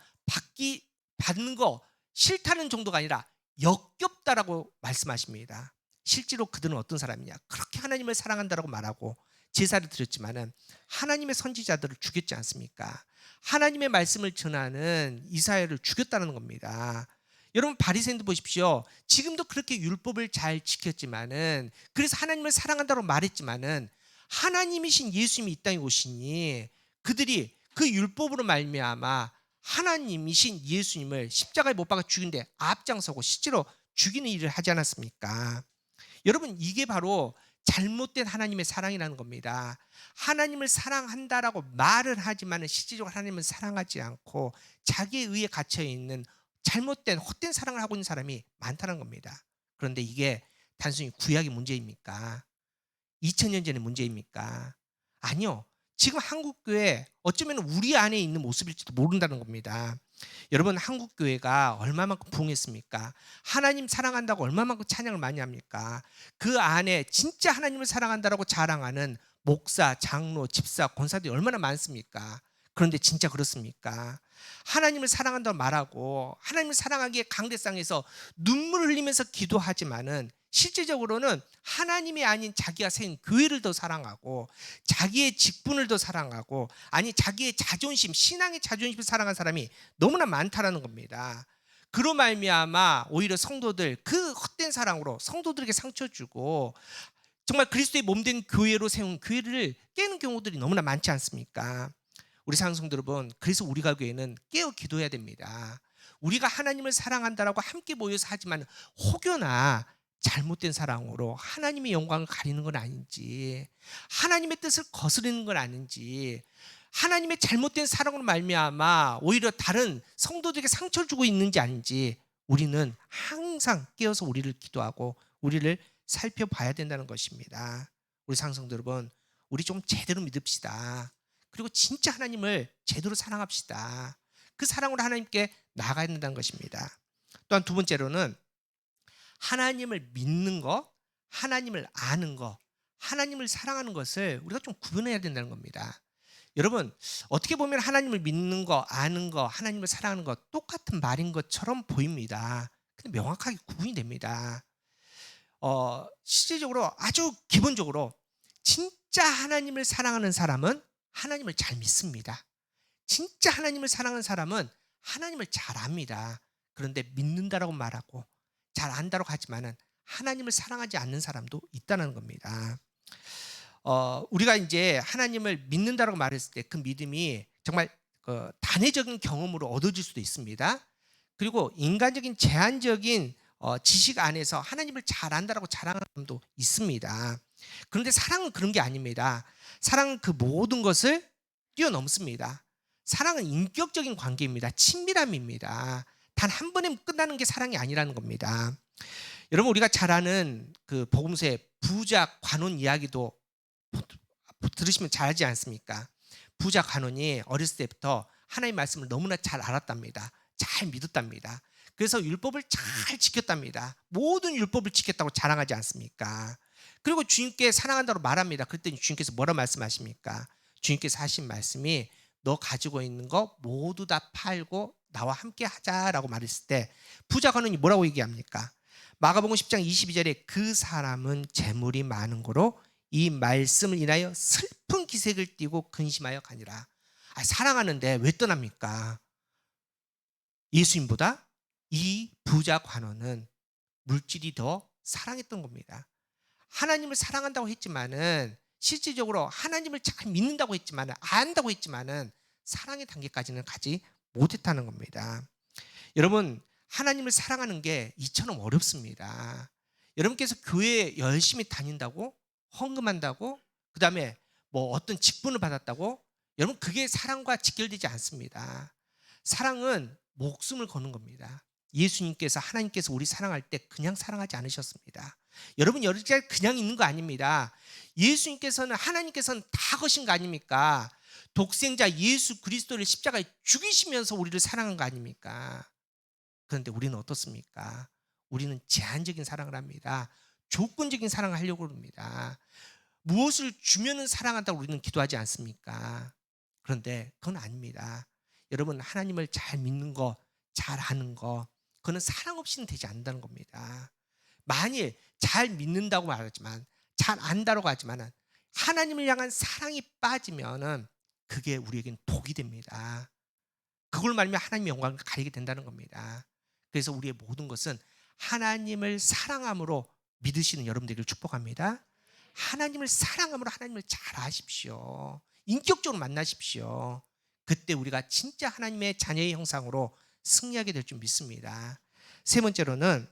Speaker 1: 받는 거 싫다는 정도가 아니라 역겹다라고 말씀하십니다. 실제로 그들은 어떤 사람이냐? 그렇게 하나님을 사랑한다라고 말하고 제사를 드렸지만은 하나님의 선지자들을 죽였지 않습니까? 하나님의 말씀을 전하는 이사야를 죽였다는 겁니다. 여러분, 바리새인들 보십시오. 지금도 그렇게 율법을 잘 지켰지만은, 그래서 하나님을 사랑한다고 말했지만은 하나님이신 예수님이 이 땅에 오시니 그들이 그 율법으로 말미암아 하나님이신 예수님을 십자가에 못 박아 죽인데 앞장서고 실제로 죽이는 일을 하지 않았습니까? 여러분, 이게 바로 잘못된 하나님의 사랑이라는 겁니다. 하나님을 사랑한다라고 말을 하지만 실질적으로 하나님을 사랑하지 않고 자기의 의에 갇혀있는 잘못된 헛된 사랑을 하고 있는 사람이 많다는 겁니다. 그런데 이게 단순히 구약의 문제입니까? 2000년 전의 문제입니까? 아니요. 지금 한국교회 어쩌면 우리 안에 있는 모습일지도 모른다는 겁니다. 여러분, 한국교회가 얼마만큼 부흥했습니까? 하나님 사랑한다고 얼마만큼 찬양을 많이 합니까? 그 안에 진짜 하나님을 사랑한다고 자랑하는 목사, 장로, 집사, 권사들이 얼마나 많습니까? 그런데 진짜 그렇습니까? 하나님을 사랑한다고 말하고 하나님을 사랑하기에 강대상에서 눈물을 흘리면서 기도하지만은 실제적으로는 하나님이 아닌 자기가 세운 교회를 더 사랑하고 자기의 직분을 더 사랑하고, 아니 자기의 자존심, 신앙의 자존심을 사랑하는 사람이 너무나 많다라는 겁니다. 그로 말미암아 오히려 성도들 그 헛된 사랑으로 성도들에게 상처 주고 정말 그리스도의 몸된 교회로 세운 교회를 깨는 경우들이 너무나 많지 않습니까? 우리 사랑성도 여러분, 그래서 우리가 교회는 깨어 기도해야 됩니다. 우리가 하나님을 사랑한다라고 함께 모여서 하지만 혹여나 잘못된 사랑으로 하나님의 영광을 가리는 건 아닌지, 하나님의 뜻을 거스르는 건 아닌지, 하나님의 잘못된 사랑으로 말미암아 오히려 다른 성도들에게 상처를 주고 있는지 아닌지, 우리는 항상 깨어서 우리를 기도하고 우리를 살펴봐야 된다는 것입니다. 우리 사랑성도 여러분, 우리 좀 제대로 믿읍시다. 그리고 진짜 하나님을 제대로 사랑합시다. 그 사랑으로 하나님께 나아가야 된다는 것입니다. 또한 두 번째로는 하나님을 믿는 것, 하나님을 아는 것, 하나님을 사랑하는 것을 우리가 좀 구분해야 된다는 겁니다. 여러분, 어떻게 보면 하나님을 믿는 것, 아는 것, 하나님을 사랑하는 것 똑같은 말인 것처럼 보입니다. 근데 명확하게 구분이 됩니다. 실질적으로 아주 기본적으로 진짜 하나님을 사랑하는 사람은 하나님을 잘 믿습니다. 진짜 하나님을 사랑하는 사람은 하나님을 잘 압니다. 그런데 믿는다라고 말하고 잘 안다라고 하지만은 하나님을 사랑하지 않는 사람도 있다는 겁니다. 우리가 이제 하나님을 믿는다라고 말했을 때 그 믿음이 정말 단회적인 경험으로 얻어질 수도 있습니다. 그리고 인간적인 제한적인 지식 안에서 하나님을 잘 안다라고 자랑하는 사람도 있습니다. 그런데 사랑은 그런 게 아닙니다. 사랑은 그 모든 것을 뛰어넘습니다. 사랑은 인격적인 관계입니다. 친밀함입니다. 단 한 번에 끝나는 게 사랑이 아니라는 겁니다. 여러분, 우리가 잘 아는 그 복음서의 부자 관원 이야기도 들으시면 잘 알지 않습니까? 부자 관원이 어렸을 때부터 하나님의 말씀을 너무나 잘 알았답니다. 잘 믿었답니다. 그래서 율법을 잘 지켰답니다. 모든 율법을 지켰다고 자랑하지 않습니까? 그리고 주님께 사랑한다고 말합니다. 그랬더니 주님께서 뭐라 말씀하십니까? 주님께서 하신 말씀이 너 가지고 있는 거 모두 다 팔고 나와 함께 하자라고 말했을 때 부자 관원이 뭐라고 얘기합니까? 마가복음 10장 22절에 그 사람은 재물이 많은 거로 이 말씀을 인하여 슬픈 기색을 띠고 근심하여 가니라. 사랑하는데 왜 떠납니까? 예수님보다 이 부자 관원은 물질이 더 사랑했던 겁니다. 하나님을 사랑한다고 했지만은 실질적으로 하나님을 잘 믿는다고 했지만은 안다고 했지만은 사랑의 단계까지는 가지 못했다는 겁니다. 여러분, 하나님을 사랑하는 게 이처럼 어렵습니다. 여러분께서 교회에 열심히 다닌다고, 헌금한다고, 그 다음에 뭐 어떤 직분을 받았다고, 여러분 그게 사랑과 직결되지 않습니다. 사랑은 목숨을 거는 겁니다. 예수님께서 하나님께서 우리 사랑할 때 그냥 사랑하지 않으셨습니다. 여러분 여기까지 그냥 있는 거 아닙니다. 예수님께서는 하나님께서는 다 거신 거 아닙니까? 독생자 예수 그리스도를 십자가에 죽이시면서 우리를 사랑한 거 아닙니까? 그런데 우리는 어떻습니까? 우리는 제한적인 사랑을 합니다. 조건적인 사랑을 하려고 합니다. 무엇을 주면은 사랑한다고 우리는 기도하지 않습니까? 그런데 그건 아닙니다. 여러분, 하나님을 잘 믿는 거, 잘 아는 거, 그거는 사랑 없이는 되지 않는다는 겁니다. 만일 잘 믿는다고 말하지만, 잘 안다고 하지만 하나님을 향한 사랑이 빠지면은 그게 우리에겐 독이 됩니다. 그걸 말하면 하나님의 영광을 가리게 된다는 겁니다. 그래서 우리의 모든 것은 하나님을 사랑함으로 믿으시는 여러분들을 축복합니다. 하나님을 사랑함으로 하나님을 잘 아십시오. 인격적으로 만나십시오. 그때 우리가 진짜 하나님의 자녀의 형상으로 승리하게 될 줄 믿습니다. 세 번째로는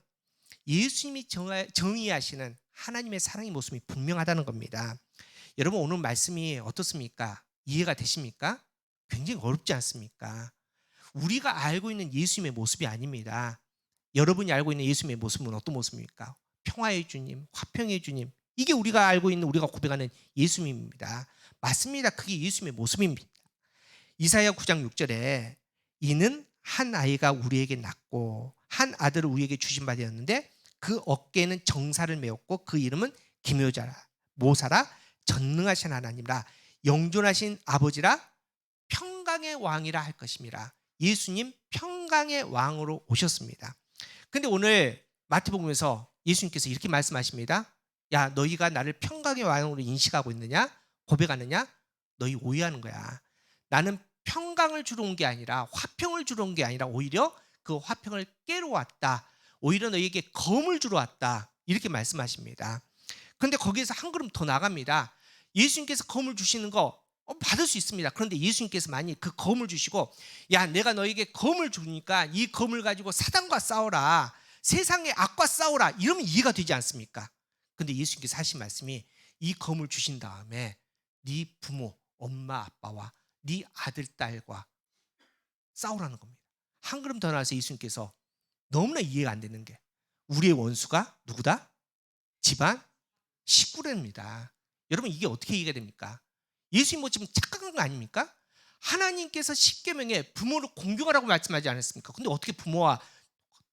Speaker 1: 예수님이 정의하시는 하나님의 사랑의 모습이 분명하다는 겁니다. 여러분, 오늘 말씀이 어떻습니까? 이해가 되십니까? 굉장히 어렵지 않습니까? 우리가 알고 있는 예수님의 모습이 아닙니다. 여러분이 알고 있는 예수님의 모습은 어떤 모습입니까? 평화의 주님, 화평의 주님, 이게 우리가 알고 있는, 우리가 고백하는 예수님입니다. 맞습니다. 그게 예수님의 모습입니다. 이사야 9장 6절에 이는 한 아이가 우리에게 낳고 한 아들을 우리에게 주신 바 되었는데 그 어깨에는 정사를 메었고 그 이름은 기묘자라 모사라 전능하신 하나님이라 영존하신 아버지라 평강의 왕이라 할 것임이라. 예수님 평강의 왕으로 오셨습니다. 근데 오늘 마태복음에서 예수님께서 이렇게 말씀하십니다. 야, 너희가 나를 평강의 왕으로 인식하고 있느냐? 고백하느냐? 너희 오해하는 거야. 나는 평강을 주러 온 게 아니라 화평을 주러 온 게 아니라 오히려 그 화평을 깨러 왔다. 오히려 너희에게 검을 주러 왔다. 이렇게 말씀하십니다. 그런데 거기에서 한 걸음 더 나갑니다. 예수님께서 검을 주시는 거 받을 수 있습니다. 그런데 예수님께서 만약 그 검을 주시고 야, 내가 너에게 검을 주니까 이 검을 가지고 사단과 싸워라. 세상의 악과 싸워라. 이러면 이해가 되지 않습니까? 그런데 예수님께서 하신 말씀이 이 검을 주신 다음에 네 부모, 엄마, 아빠와 네 아들, 딸과 싸우라는 겁니다. 한 걸음 더 나와서 예수님께서 너무나 이해가 안 되는 게 우리의 원수가 누구다? 집안 식구랍니다. 여러분 이게 어떻게 이해가 됩니까? 예수님 뭐 지금 착각한 거 아닙니까? 하나님께서 십계명에 부모를 공경하라고 말씀하지 않았습니까? 근데 어떻게 부모와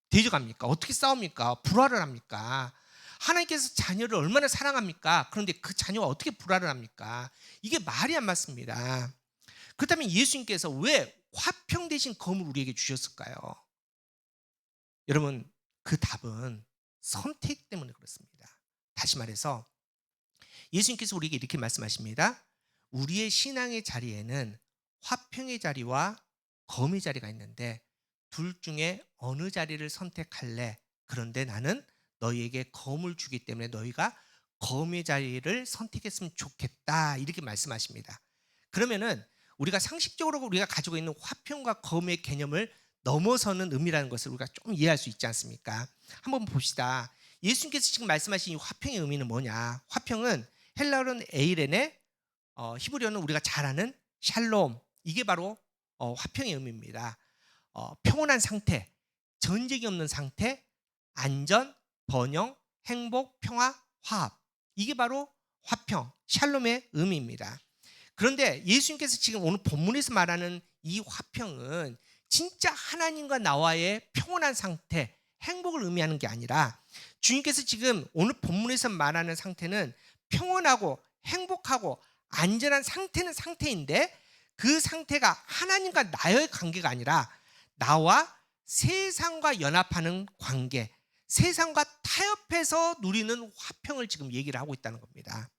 Speaker 1: 대적합니까? 어떻게 싸웁니까? 불화를 합니까? 하나님께서 자녀를 얼마나 사랑합니까? 그런데 그 자녀와 어떻게 불화를 합니까? 이게 말이 안 맞습니다. 그렇다면 예수님께서 왜 화평 대신 검을 우리에게 주셨을까요? 여러분 그 답은 선택 때문에 그렇습니다. 다시 말해서 예수님께서 우리에게 이렇게 말씀하십니다. 우리의 신앙의 자리에는 화평의 자리와 검의 자리가 있는데 둘 중에 어느 자리를 선택할래? 그런데 나는 너희에게 검을 주기 때문에 너희가 검의 자리를 선택했으면 좋겠다 이렇게 말씀하십니다. 그러면은 우리가 상식적으로 우리가 가지고 있는 화평과 검의 개념을 넘어서는 의미라는 것을 우리가 좀 이해할 수 있지 않습니까? 한번 봅시다. 예수님께서 지금 말씀하신 이 화평의 의미는 뭐냐? 화평은 헬라어로는 에이레네, 히브리어는 우리가 잘 아는 샬롬, 이게 바로 화평의 의미입니다. 평온한 상태, 전쟁이 없는 상태, 안전, 번영, 행복, 평화, 화합, 이게 바로 화평, 샬롬의 의미입니다. 그런데 예수님께서 지금 오늘 본문에서 말하는 이 화평은 진짜 하나님과 나와의 평온한 상태, 행복을 의미하는 게 아니라 주님께서 지금 오늘 본문에서 말하는 상태는 평온하고 행복하고 안전한 상태는 상태인데 그 상태가 하나님과 나의 관계가 아니라 나와 세상과 연합하는 관계, 세상과 타협해서 누리는 화평을 지금 얘기를 하고 있다는 겁니다.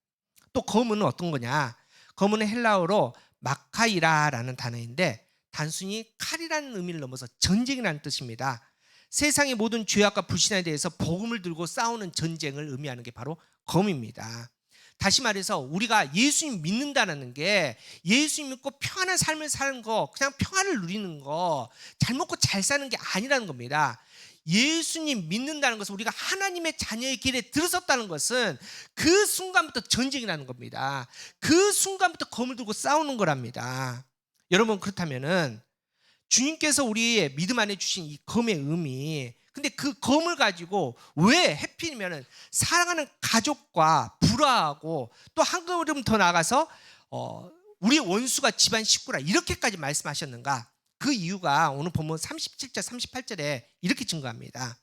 Speaker 1: 또 검은 어떤 거냐? 검은 헬라어로 마카이라라는 단어인데 단순히 칼이라는 의미를 넘어서 전쟁이라는 뜻입니다. 세상의 모든 죄악과 불신에 대해서 복음을 들고 싸우는 전쟁을 의미하는 게 바로 검입니다. 다시 말해서 우리가 예수님 믿는다는 게 예수님 믿고 평안한 삶을 사는 거, 그냥 평안을 누리는 거, 잘 먹고 잘 사는 게 아니라는 겁니다. 예수님 믿는다는 것은 우리가 하나님의 자녀의 길에 들어섰다는 것은 그 순간부터 전쟁이라는 겁니다. 그 순간부터 검을 들고 싸우는 거랍니다. 여러분, 그렇다면은 주님께서 우리의 믿음 안에 주신 이 검의 의미, 근데 그 검을 가지고 왜 해필이면은 사랑하는 가족과 불화하고 또 한 걸음 더 나아가서 우리 원수가 집안 식구라 이렇게까지 말씀하셨는가? 그 이유가 오늘 본문 37절 38절에 이렇게 증거합니다.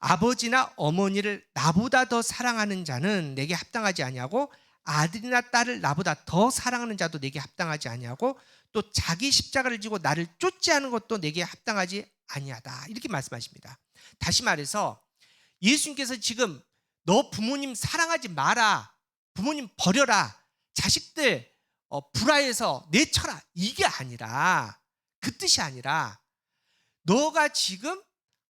Speaker 1: 아버지나 어머니를 나보다 더 사랑하는 자는 내게 합당하지 아니하고 아들이나 딸을 나보다 더 사랑하는 자도 내게 합당하지 아니하고 또 자기 십자가를 지고 나를 쫓지 않은 것도 내게 합당하지 아니하다 이렇게 말씀하십니다. 다시 말해서 예수님께서 지금 너 부모님 사랑하지 마라, 부모님 버려라, 자식들 불화해서 내쳐라, 이게 아니라, 그 뜻이 아니라 너가 지금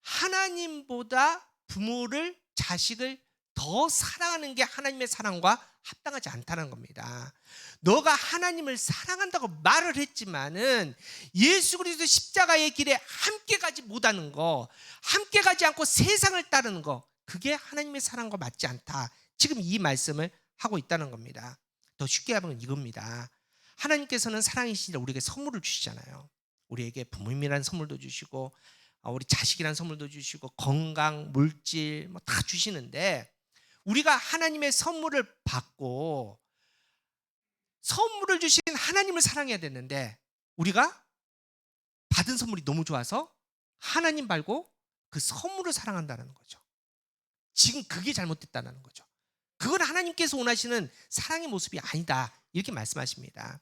Speaker 1: 하나님보다 부모를, 자식을 더 사랑하는 게 하나님의 사랑과 합당하지 않다는 겁니다. 너가 하나님을 사랑한다고 말을 했지만은 예수 그리스도 십자가의 길에 함께 가지 못하는 거, 함께 가지 않고 세상을 따르는 거, 그게 하나님의 사랑과 맞지 않다. 지금 이 말씀을 하고 있다는 겁니다. 더 쉽게 하면 이겁니다. 하나님께서는 사랑이시니라 우리에게 선물을 주시잖아요. 우리에게 부모님이라는 선물도 주시고 우리 자식이라는 선물도 주시고 건강, 물질 뭐 다 주시는데 우리가 하나님의 선물을 받고 선물을 주신 하나님을 사랑해야 되는데 우리가 받은 선물이 너무 좋아서 하나님 말고 그 선물을 사랑한다는 거죠. 지금 그게 잘못됐다는 거죠. 그건 하나님께서 원하시는 사랑의 모습이 아니다 이렇게 말씀하십니다.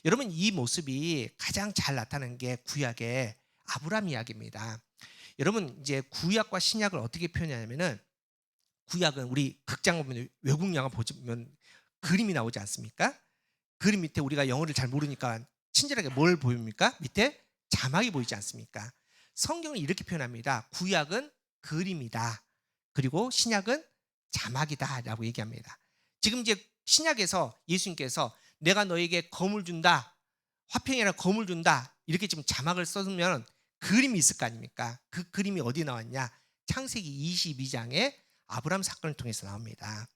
Speaker 1: 여러분, 이 모습이 가장 잘 나타나는 게 구약의 아브라함 이야기입니다. 여러분, 이제 구약과 신약을 어떻게 표현하냐면은 구약은 우리 극장 보면 외국 영화 보면 그림이 나오지 않습니까? 그림 밑에 우리가 영어를 잘 모르니까 친절하게 뭘 보입니까? 밑에 자막이 보이지 않습니까? 성경은 이렇게 표현합니다. 구약은 그림이다. 그리고 신약은 자막이다 라고 얘기합니다. 지금 이제 신약에서 예수님께서 내가 너에게 검을 준다, 화평이라 검을 준다 이렇게 지금 자막을 써주면 그림이 있을 거 아닙니까? 그 그림이 어디 나왔냐? 창세기 22장에 아브라함 사건을 통해서 나옵니다.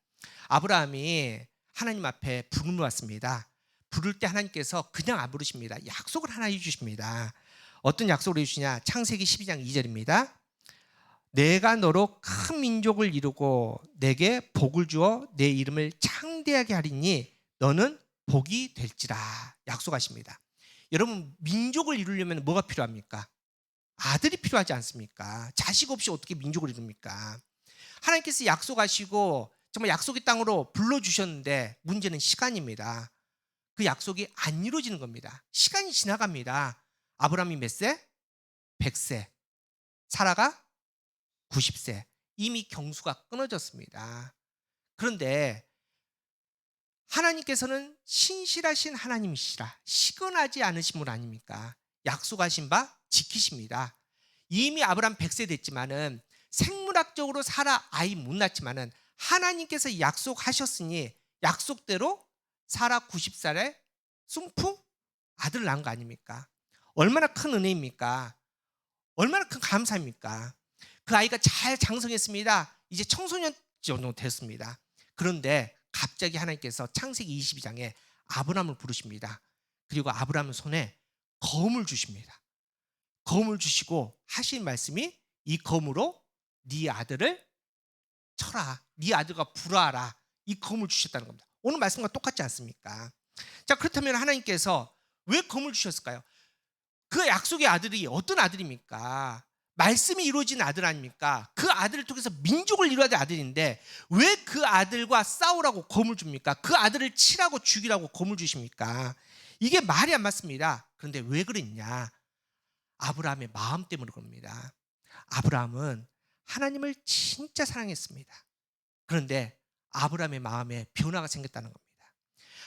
Speaker 1: 아브라함이 하나님 앞에 부름을 왔습니다. 부를 때 하나님께서 그냥 안 부르십니다. 약속을 하나 해주십니다. 어떤 약속을 해주시냐? 창세기 12장 2절입니다. 내가 너로 큰 민족을 이루고 내게 복을 주어 내 이름을 창대하게 하리니 너는 복이 될지라 약속하십니다. 여러분, 민족을 이루려면 뭐가 필요합니까? 아들이 필요하지 않습니까? 자식 없이 어떻게 민족을 이룹니까? 하나님께서 약속하시고 정말 약속의 땅으로 불러주셨는데 문제는 시간입니다. 그 약속이 안 이루어지는 겁니다. 시간이 지나갑니다. 아브라함이 몇 세? 100세. 사라가 90세. 이미 경수가 끊어졌습니다. 그런데 하나님께서는 신실하신 하나님이시라 시건하지 않으신 분 아닙니까? 약속하신 바 지키십니다. 이미 아브라함 100세 됐지만은 생물학적으로 사라 아이 못 낳지만은 하나님께서 약속하셨으니 약속대로 사라 90살에 순풍 아들을 낳은 거 아닙니까? 얼마나 큰 은혜입니까? 얼마나 큰 감사입니까? 그 아이가 잘 장성했습니다. 이제 청소년 정도 됐습니다. 그런데 갑자기 하나님께서 창세기 22장에 아브라함을 부르십니다. 그리고 아브라함 손에 검을 주십니다. 검을 주시고 하신 말씀이 이 검으로 네 아들을 쳐라. 네 아들과 불화하라. 이 검을 주셨다는 겁니다. 오늘 말씀과 똑같지 않습니까? 자, 그렇다면 하나님께서 왜 검을 주셨을까요? 그 약속의 아들이 어떤 아들입니까? 말씀이 이루어진 아들 아닙니까? 그 아들을 통해서 민족을 이루어야 될 아들인데 왜 그 아들과 싸우라고 검을 줍니까? 그 아들을 치라고 죽이라고 검을 주십니까? 이게 말이 안 맞습니다. 그런데 왜 그랬냐? 아브라함의 마음 때문에 그럽니다. 아브라함은 하나님을 진짜 사랑했습니다. 그런데 아브라함의 마음에 변화가 생겼다는 겁니다.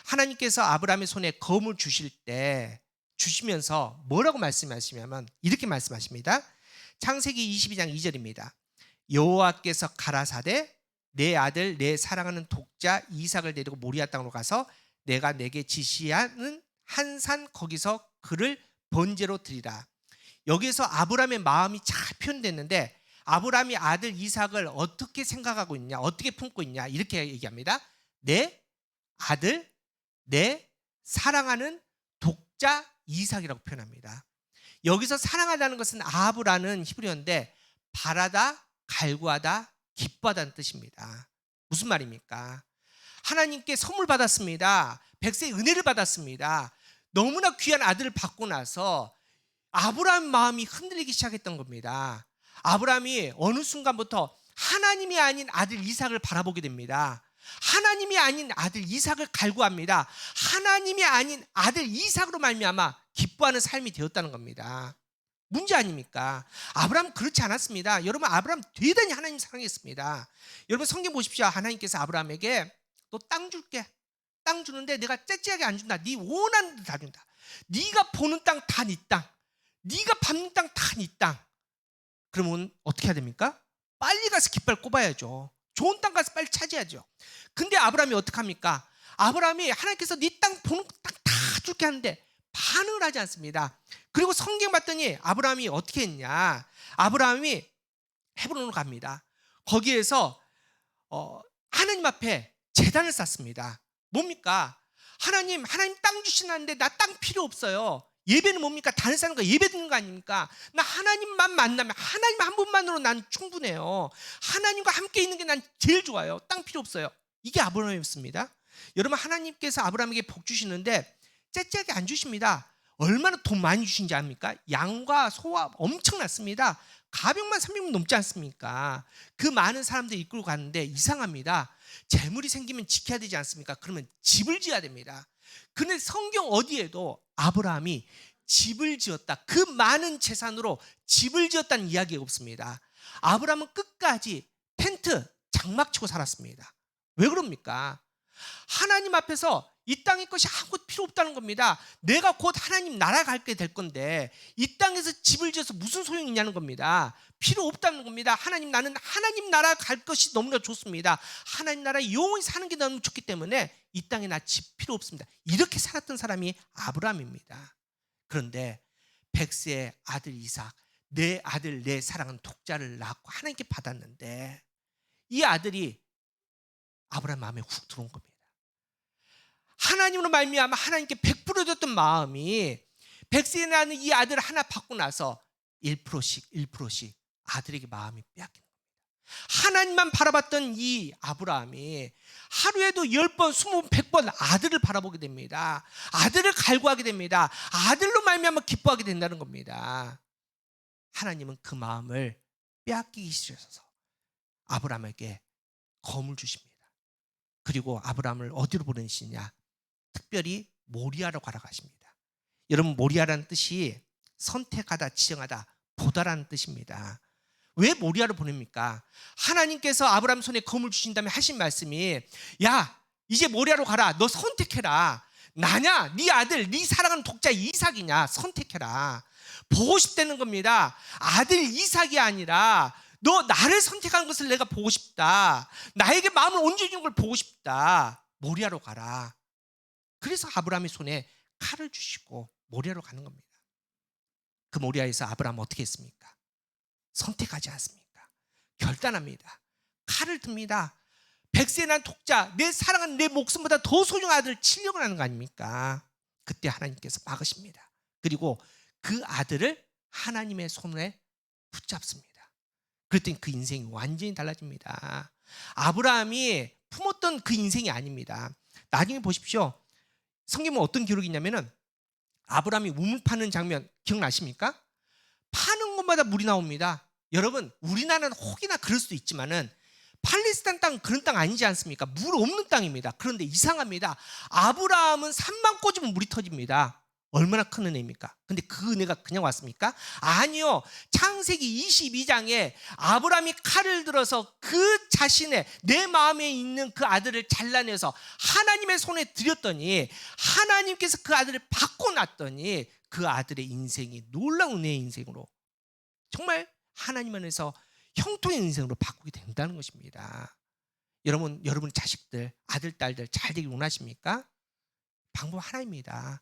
Speaker 1: 하나님께서 아브라함의 손에 검을 주시면서 뭐라고 말씀하시냐면 이렇게 말씀하십니다. 창세기 22장 2절입니다. 여호와께서 가라사대 내 아들 내 사랑하는 독자 이삭을 데리고 모리아 땅으로 가서 내가 내게 지시하는 한 산 거기서 그를 번제로 드리라. 여기서 아브라함의 마음이 잘 표현됐는데 아브라함이 아들 이삭을 어떻게 생각하고 있냐, 어떻게 품고 있냐 이렇게 얘기합니다. 내 아들 내 사랑하는 독자 이삭이라고 표현합니다. 여기서 사랑하다는 것은 아브라는 히브리어인데 바라다, 갈구하다, 기뻐하다는 뜻입니다. 무슨 말입니까? 하나님께 선물 받았습니다. 백세의 은혜를 받았습니다. 너무나 귀한 아들을 받고 나서 아브라함 마음이 흔들리기 시작했던 겁니다. 아브라함이 어느 순간부터 하나님이 아닌 아들 이삭을 바라보게 됩니다. 하나님이 아닌 아들 이삭을 갈구합니다. 하나님이 아닌 아들 이삭으로 말미암아 기뻐하는 삶이 되었다는 겁니다. 문제 아닙니까? 아브라함은 그렇지 않았습니다. 여러분, 아브라함 대단히 하나님 사랑했습니다. 여러분, 성경 보십시오. 하나님께서 아브라함에게 너 땅 줄게. 땅 주는데 내가 째째하게 안 준다. 네 원하는 데 다 준다. 네가 보는 땅 다 네 땅. 네가 밟는 땅 다 네 땅. 그러면 어떻게 해야 됩니까? 빨리 가서 깃발 꼽아야죠. 좋은 땅 가서 빨리 차지하죠. 근데 아브라함이 어떻게 합니까? 아브라함이 하나님께서 네 땅 보는 땅 다 줄게 하는데 반응을 하지 않습니다. 그리고 성경 봤더니 아브라함이 어떻게 했냐? 아브라함이 헤브론으로 갑니다. 거기에서 하나님 앞에 제단을 쌓습니다. 뭡니까? 하나님 땅 주시는데 나 땅 필요 없어요. 예배는 뭡니까? 다른 사람과 예배 드리는 거 아닙니까? 나 하나님만 만나면 하나님 한 분만으로 난 충분해요. 하나님과 함께 있는 게 난 제일 좋아요. 땅 필요 없어요. 이게 아브라함이었습니다. 여러분, 하나님께서 아브라함에게 복 주시는데 째째하게 안 주십니다. 얼마나 돈 많이 주신지 압니까? 양과 소와 엄청났습니다. 가병만 300명 넘지 않습니까? 그 많은 사람들 이끌고 가는데 이상합니다. 재물이 생기면 지켜야 되지 않습니까? 그러면 집을 지어야 됩니다. 근데 성경 어디에도 아브라함이 집을 지었다, 그 많은 재산으로 집을 지었다는 이야기가 없습니다. 아브라함은 끝까지 텐트 장막 치고 살았습니다. 왜 그럽니까? 하나님 앞에서 이 땅의 것이 아무것도 필요 없다는 겁니다. 내가 곧 하나님 나라 갈게 될 건데 이 땅에서 집을 지어서 무슨 소용이 있냐는 겁니다. 필요 없다는 겁니다. 나는 하나님 나라 갈 것이 너무나 좋습니다. 하나님 나라에 영원히 사는 게 너무 좋기 때문에 이 땅에 나 집 필요 없습니다. 이렇게 살았던 사람이 아브라함입니다. 그런데 백세의 아들 이삭, 내 아들 내 사랑하는 독자를 낳고 하나님께 받았는데 이 아들이 아브라함 마음에 훅 들어온 겁니다. 하나님으로 말미암아 하나님께 100%줬던 마음이 백세에 나는 이 아들을 하나 받고 나서 1%씩 아들에게 마음이 빼앗기는 겁니다. 하나님만 바라봤던 이 아브라함이 하루에도 10번, 20번, 100번 아들을 바라보게 됩니다. 아들을 갈구하게 됩니다. 아들로 말미암아 기뻐하게 된다는 겁니다. 하나님은 그 마음을 빼앗기기 싫어서 아브라함에게 검을 주십니다. 그리고 아브라함을 어디로 보내시냐? 특별히 모리아로 가라 하십니다. 여러분, 모리아라는 뜻이 선택하다, 지정하다, 보다라는 뜻입니다. 왜 모리아로 보냅니까? 하나님께서 아브라함 손에 검을 주신 다음에 하신 말씀이 야, 이제 모리아로 가라. 너 선택해라. 나냐? 네 아들, 네 사랑하는 독자 이삭이냐? 선택해라. 보고 싶다는 겁니다. 아들 이삭이 아니라 너 나를 선택한 것을 내가 보고 싶다. 나에게 마음을 얹어주는 걸 보고 싶다. 모리아로 가라. 그래서 아브라함의 손에 칼을 주시고 모리아로 가는 겁니다. 그 모리아에서 아브라함은 어떻게 했습니까? 선택하지 않습니까? 결단합니다. 칼을 듭니다. 100세 난 독자, 내 사랑하는 내 목숨보다 더 소중한 아들을 치려고 하는 거 아닙니까? 그때 하나님께서 막으십니다. 그리고 그 아들을 하나님의 손에 붙잡습니다. 그랬더니 그 인생이 완전히 달라집니다. 아브라함이 품었던 그 인생이 아닙니다. 나중에 보십시오. 성경에 어떤 기록이 있냐면은 아브라함이 우물 파는 장면 기억나십니까? 파는 곳마다 물이 나옵니다. 여러분, 우리나라는 혹이나 그럴 수도 있지만은 팔레스타인 땅은 그런 땅 아니지 않습니까? 물 없는 땅입니다. 그런데 이상합니다. 아브라함은 산만 꽂으면 물이 터집니다. 얼마나 큰 은혜입니까? 근데 그 은혜가 그냥 왔습니까? 아니요. 창세기 22장에 아브라함이 칼을 들어서 그 자신의 내 마음에 있는 그 아들을 잘라내서 하나님의 손에 드렸더니 하나님께서 그 아들을 바꿔놨더니 그 아들의 인생이 놀라운 은혜의 인생으로 정말 하나님 안에서 형통의 인생으로 바꾸게 된다는 것입니다. 여러분 자식들, 아들, 딸들 잘 되길 원하십니까? 방법 하나입니다.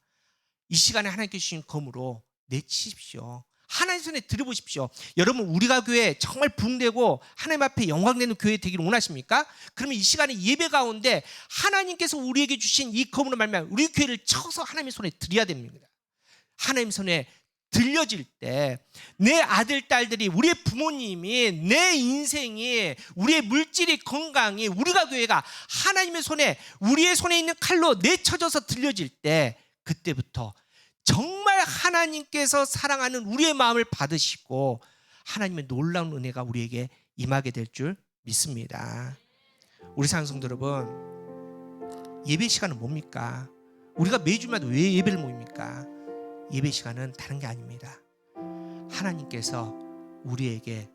Speaker 1: 이 시간에 하나님께 주신 검으로 내치십시오. 하나님 손에 들어보십시오. 여러분, 우리가 교회 정말 부흥되고 하나님 앞에 영광되는 교회 되기를 원하십니까? 그러면 이 시간에 예배 가운데 하나님께서 우리에게 주신 이 검으로 말미암아 우리 교회를 쳐서 하나님의 손에 드려야 됩니다. 하나님 손에 들려질 때 내 아들, 딸들이, 우리의 부모님이, 내 인생이, 우리의 물질이, 건강이, 우리가 교회가 하나님의 손에, 우리의 손에 있는 칼로 내쳐져서 들려질 때 그때부터 정말 하나님께서 사랑하는 우리의 마음을 받으시고 하나님의 놀라운 은혜가 우리에게 임하게 될 줄 믿습니다. 우리 사랑성도 여러분, 예배 시간은 뭡니까? 우리가 매주마다 왜 예배를 모입니까? 예배 시간은 다른 게 아닙니다. 하나님께서 우리에게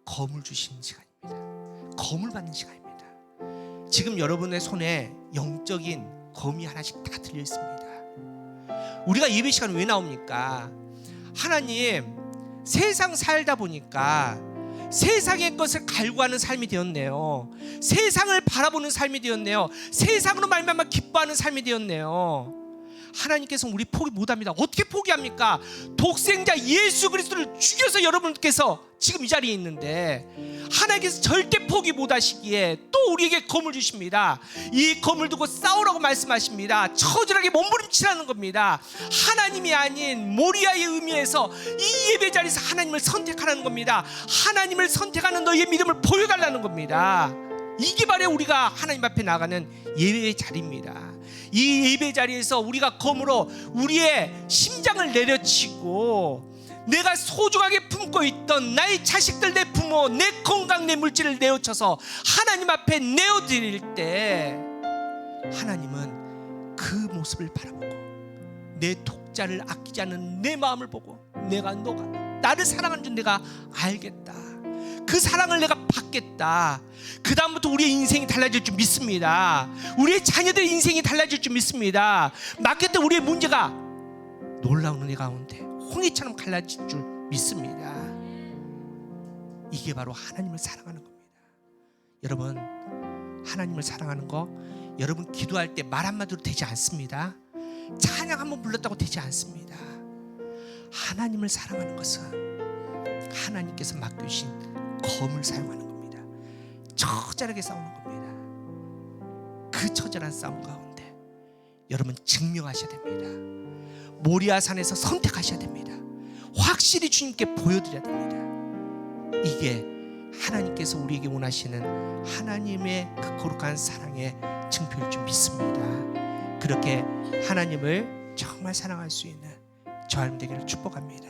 Speaker 1: 검을 주시는 시간입니다. 검을 받는 시간입니다. 지금 여러분의 손에 영적인 검이 하나씩 다 들려 있습니다. 우리가 예배 시간에 왜 나옵니까? 하나님, 세상 살다 보니까 세상의 것을 갈구하는 삶이 되었네요. 세상을 바라보는 삶이 되었네요. 세상으로 말미암아 기뻐하는 삶이 되었네요. 하나님께서 우리 포기 못합니다. 어떻게 포기합니까? 독생자 예수 그리스도를 죽여서 여러분께서 지금 이 자리에 있는데 하나님께서 절대 포기 못하시기에 또 우리에게 검을 주십니다. 이 검을 두고 싸우라고 말씀하십니다. 처절하게 몸부림치라는 겁니다. 하나님이 아닌 모리아의 의미에서 이 예배 자리에서 하나님을 선택하라는 겁니다. 하나님을 선택하는 너희의 믿음을 보여달라는 겁니다. 이게 바로 우리가 하나님 앞에 나가는 예배의 자리입니다. 이 예배 자리에서 우리가 검으로 우리의 심장을 내려치고 내가 소중하게 품고 있던 나의 자식들, 내 부모, 내 건강, 내 물질을 내어쳐서 하나님 앞에 내어드릴 때 하나님은 그 모습을 바라보고 내 독자를 아끼지 않는 내 마음을 보고 너가 나를 사랑하는 줄 내가 알겠다. 그 사랑을 내가 받겠다. 그 다음부터 우리의 인생이 달라질 줄 믿습니다. 우리의 자녀들의 인생이 달라질 줄 믿습니다. 맡겼던 우리의 문제가 놀라운 은혜 가운데 홍해처럼 갈라질 줄 믿습니다. 이게 바로 하나님을 사랑하는 겁니다. 여러분, 하나님을 사랑하는 거 여러분 기도할 때 말 한마디로 되지 않습니다. 찬양 한번 불렀다고 되지 않습니다. 하나님을 사랑하는 것은 하나님께서 맡겨주신 검을 사용하는 겁니다. 처절하게 싸우는 겁니다. 그 처절한 싸움 가운데 여러분 증명하셔야 됩니다. 모리아 산에서 선택하셔야 됩니다. 확실히 주님께 보여드려야 됩니다. 이게 하나님께서 우리에게 원하시는 하나님의 그 거룩한 사랑의 증표일 줄 믿습니다. 그렇게 하나님을 정말 사랑할 수 있는 저 여러분 되기를 축복합니다.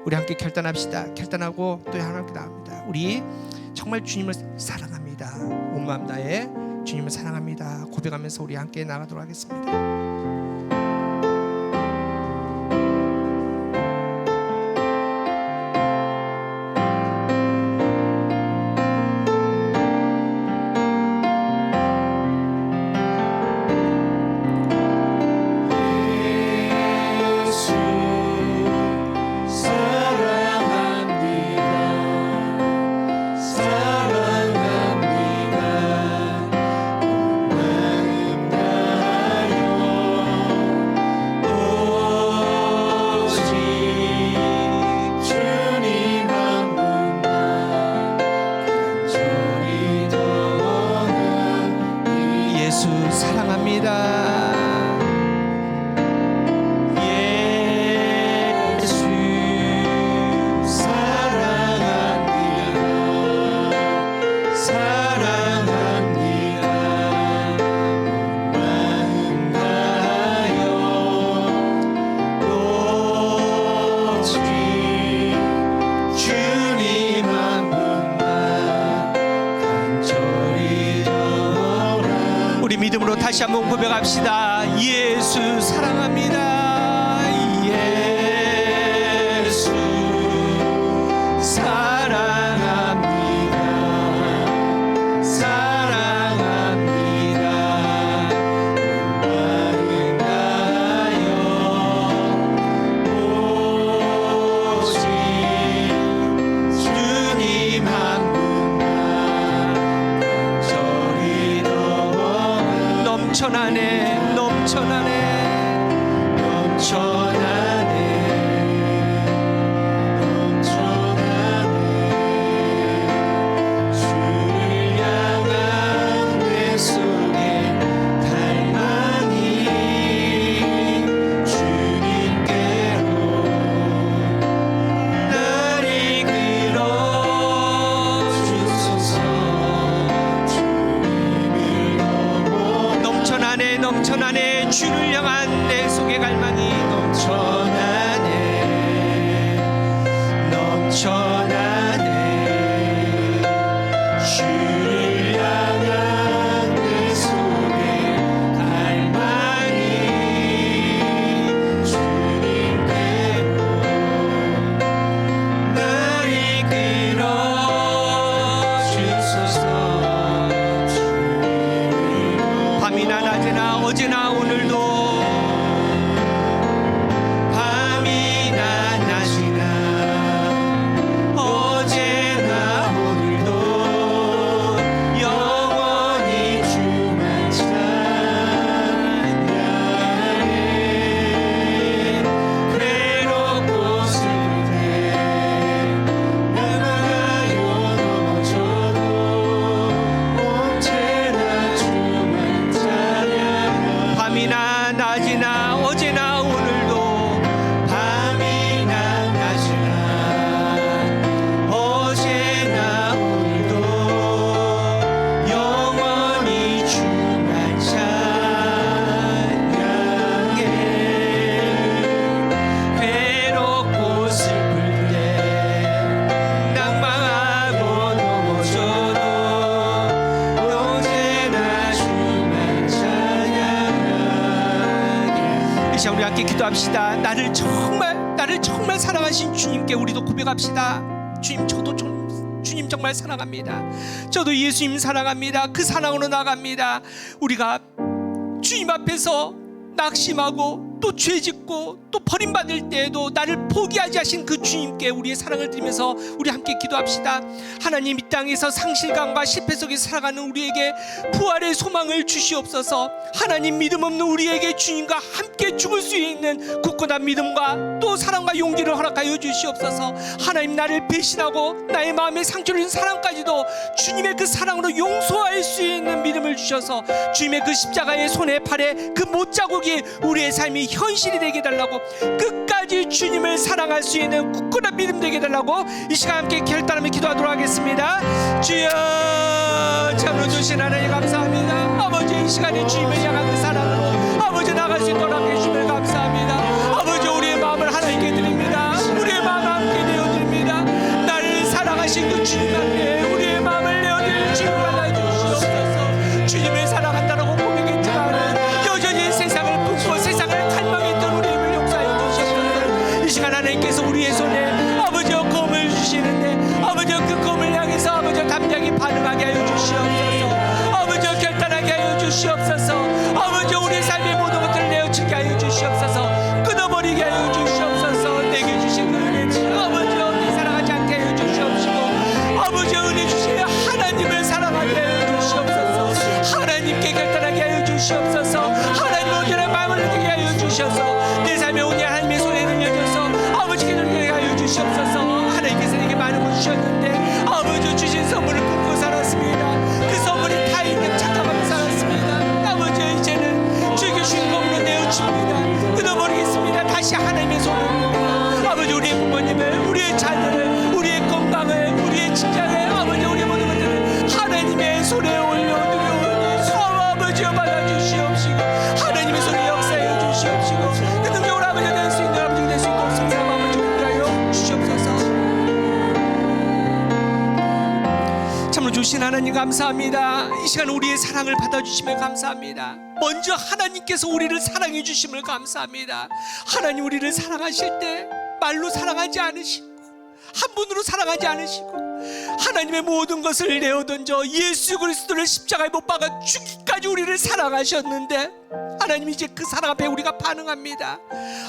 Speaker 1: 우리 함께 결단합시다. 결단하고 또 하나님께 나옵니다. 우리 정말 주님을 사랑합니다. 온 마음 다해 주님을 사랑합니다. 고백하면서 우리 함께 나가도록 하겠습니다. 다시 한번 고백합시다. 예수 사랑합니다. 예수 사랑합니다. 사랑합니다. 나를 나여 오직 주님 한 분만 저리 넘쳐나네 넘쳐나네 넘쳐나네 넘쳐나네 주를 향한 내 속에 갈망이 주님께로 날 이끌어 주소서. 주님을 넘어 넘쳐나네 넘쳐나네 주를 향한 내 속의 갈망이 넘쳐나네 넘쳐나네 주를 향한 내 속의 갈망이 주님께로 날 이끌어 주소서. 밤이나 낮이나 어제나 오늘도 밤이나 낮이나 어제나 오늘도 영원히 주만 찬양해. 괴롭고 슬플 때 나가요 넘어져도 언제나 주만 찬양해. 밤이나 낮이나 어제나 오늘도 밤이나 낮이나 어제나 오늘도 영원히 주만 찬양해. 괴롭고 슬플 때 낭망하고 넘어져도 언제나 주만 찬양하게. 이 시간 우리 함께 기도합시다. 나를 정말 사랑하신 주님께 우리도 고백합시다. 주님 주님 정말 사랑합니다. 저도 예수님 사랑합니다. 그 사랑으로 나갑니다. 우리가 주님 앞에서 낙심하고 또 죄짓고 또 버림받을 때에도 나를 포기하지 하신 그 주님께 우리의 사랑을 드리면서 우리 함께 기도합시다. 하나님, 이 땅에서 상실감과 실패 속에 살아가는 우리에게 부활의 소망을 주시옵소서. 하나님, 믿음 없는 우리에게 주님과 함께 죽을 수 있는 굳건한 믿음과 또 사랑과 용기를 허락하여 주시옵소서. 하나님, 나를 배신하고 나의 마음에 상처를 준 사람까지도 주님의 그 사랑으로 용서할 수 있는 믿음을 주셔서 주님의 그 십자가의 손에 팔에 그 못자국이 우리의 삶이 현실이 되게 해달라고, 끝까지 주님을 사랑할 수 있는 굳건한 믿음 되게 해달라고 이 시간 함께 결단하며 기도하도록 하겠습니다. 주여, 참으로 주신 하나님 감사합니다. 아버지, 이 시간에 주님을 향한 그 사랑으로 아버지 나갈 수 있도록 함께 해주시면 감사합니다. 아버지, 우리의 마음을 하나님께 드립니다. 우리의 마음을 함께 내어드립니다. 나를 사랑하신 그 주님 앞에 우리의 마음을 내어드릴 주님을 만나 주시옵소서. 주님을 사랑한다라고 고백했지만 여전히 세상을 품고 세상을 갈망했던 우리 힘을 용서해 주시옵소서. 이 시간 하나님께서 우리의 손에 아버지 검을 주시는데 아버지 그 검을 향해서 아버지 감정이 반응하게 하여 주시옵소서. 아버지 결단하게 하여 주시옵소서. 아버지 우리의 삶의 모든 것들을 내어치게 하여 주시옵소서. 끊어버리게 하여 주시옵소서. 내게 주신 그 은혜를 아버지 어디 사랑하지 않게 하여 주시옵시고 아버지 은혜 주신 하나님을 사랑하게 하여 주시옵소서. 하나님께 결단하게 하여 주시옵소서. 하나님 온전한 마음을 느끼게 하여 주셔서 내 삶에 온전히 하나님의 손에 늘려져서 아버지께 누리게 하여 주시옵소서. 하나님께서 내게 많은 것 주셨는데 아버지 주신 선물을 품고 살았습니다. 그 선물이 다 있는 착각하며 살았습니다. 아버지 이제는 주께 주신 것으로 내어줍니다. 끊어버리겠습니다. 다시 하나님의 손을 듭니다. 아버지 우리의 부모님을, 우리의 자녀를, 우리의 건강을, 우리의 직장을, 아버지 우리의 모든 것들을 하나님의 손에 올려드리오니 아버지여 받아주시옵시고 하나님의 손에 역사해 주시옵시고 그 능력으로 아버지 될 수 있는 아버지가 될 수 있도록 성령 아버지 인도하여 주시옵소서. 참으로 주신 하나님 감사합니다. 이 시간 우리의 사랑을 받아주시면 감사합니다. 먼저 하나님께서 우리를 사랑해 주심을 감사합니다. 하나님 우리를 사랑하실 때 말로 사랑하지 않으시고 한 분으로 사랑하지 않으시고 하나님의 모든 것을 내어던져 예수 그리스도를 십자가에 못 박아 죽기까지 우리를 사랑하셨는데 하나님 이제 그 사랑 앞에 우리가 반응합니다.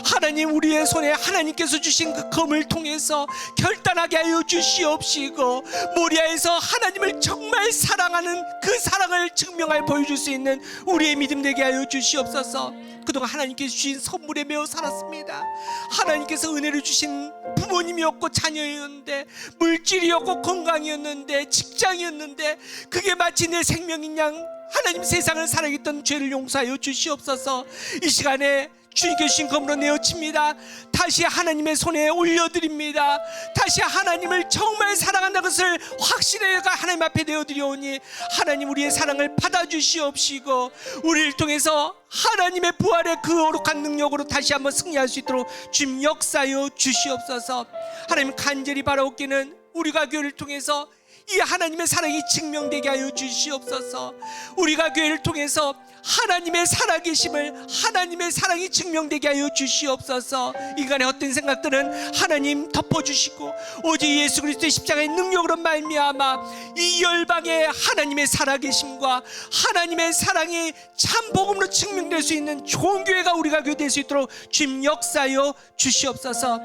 Speaker 1: 하나님 우리의 손에 하나님께서 주신 그 검을 통해서 결단하게 하여 주시옵시고 모리아에서 하나님을 정말 사랑하는 그 사랑을 증명하여 보여줄 수 있는 우리의 믿음 되게 하여 주시옵소서. 그동안 하나님께서 주신 선물에 매어 살았습니다. 하나님께서 은혜를 주신 부모님이었고 자녀였는데 물질이었고 건강이었는데 직장이었는데 그게 마치 내 생명인 양 하나님 세상을 살아있던 죄를 용서하여 주시옵소서. 이 시간에 주님께 주신 검으로 내어칩니다. 다시 하나님의 손에 올려드립니다. 다시 하나님을 정말 사랑한다는 것을 확신해가 하나님 앞에 내어드려오니 하나님 우리의 사랑을 받아주시옵시고 우리를 통해서 하나님의 부활의 그 거룩한 능력으로 다시 한번 승리할 수 있도록 주님 역사하여 주시옵소서. 하나님 간절히 바라옵기는 우리가 교회를 통해서 이 하나님의 사랑이 증명되게 하여 주시옵소서. 우리가 교회를 통해서 하나님의 살아계심을 하나님의 사랑이 증명되게 하여 주시옵소서. 인간의 헛된 생각들은 하나님 덮어주시고 오직 예수 그리스도의 십자가의 능력으로 말미암아 이 열방의 하나님의 살아계심과 하나님의 사랑이 참 복음으로 증명될 수 있는 좋은 교회가 우리가 교회 될 수 있도록 주님 역사하여 주시옵소서.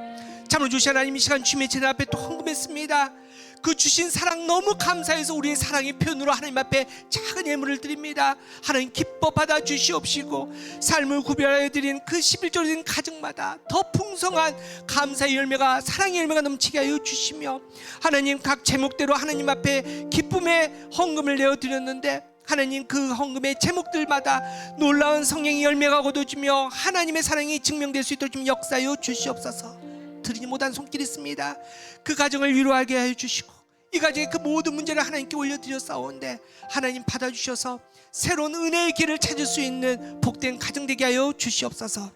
Speaker 1: 참으로 주신 하나님 이 시간 주님의 제단 앞에 또 헌금했습니다. 그 주신 사랑 너무 감사해서 우리의 사랑의 표현으로 하나님 앞에 작은 예물을 드립니다. 하나님 기뻐 받아 주시옵시고 삶을 구별하여 드린 그 11조를 드린 가정마다 더 풍성한 감사의 열매가 사랑의 열매가 넘치게 하여 주시며 하나님 각 제목대로 하나님 앞에 기쁨의 헌금을 내어드렸는데 하나님 그 헌금의 제목들마다 놀라운 성령의 열매가 거둬지며 하나님의 사랑이 증명될 수 있도록 좀 역사하여 주시옵소서. 드리지 못한 손길이 있습니다. 그 가정을 위로하게 하여 주시고 이 가정의 그 모든 문제를 하나님께 올려드렸사온데 하나님 받아주셔서 새로운 은혜의 길을 찾을 수 있는 복된 가정 되게 하여 주시옵소서.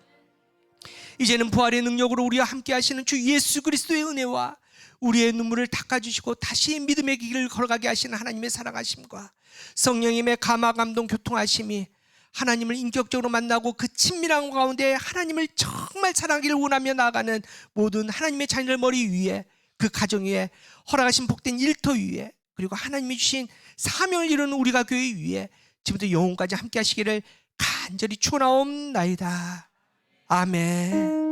Speaker 1: 이제는 부활의 능력으로 우리와 함께 하시는 주 예수 그리스도의 은혜와 우리의 눈물을 닦아주시고 다시 믿음의 길을 걸어가게 하시는 하나님의 사랑하심과 성령님의 감화 감동 교통하심이 하나님을 인격적으로 만나고 그 친밀한 가운데 하나님을 정말 사랑하기를 원하며 나아가는 모든 하나님의 자녀들 머리 위에 그 가정 위에 허락하신 복된 일터 위에 그리고 하나님이 주신 사명을 이루는 우리가 교회 위에 지금부터 영혼까지 함께 하시기를 간절히 축원하옵나이다. 아멘.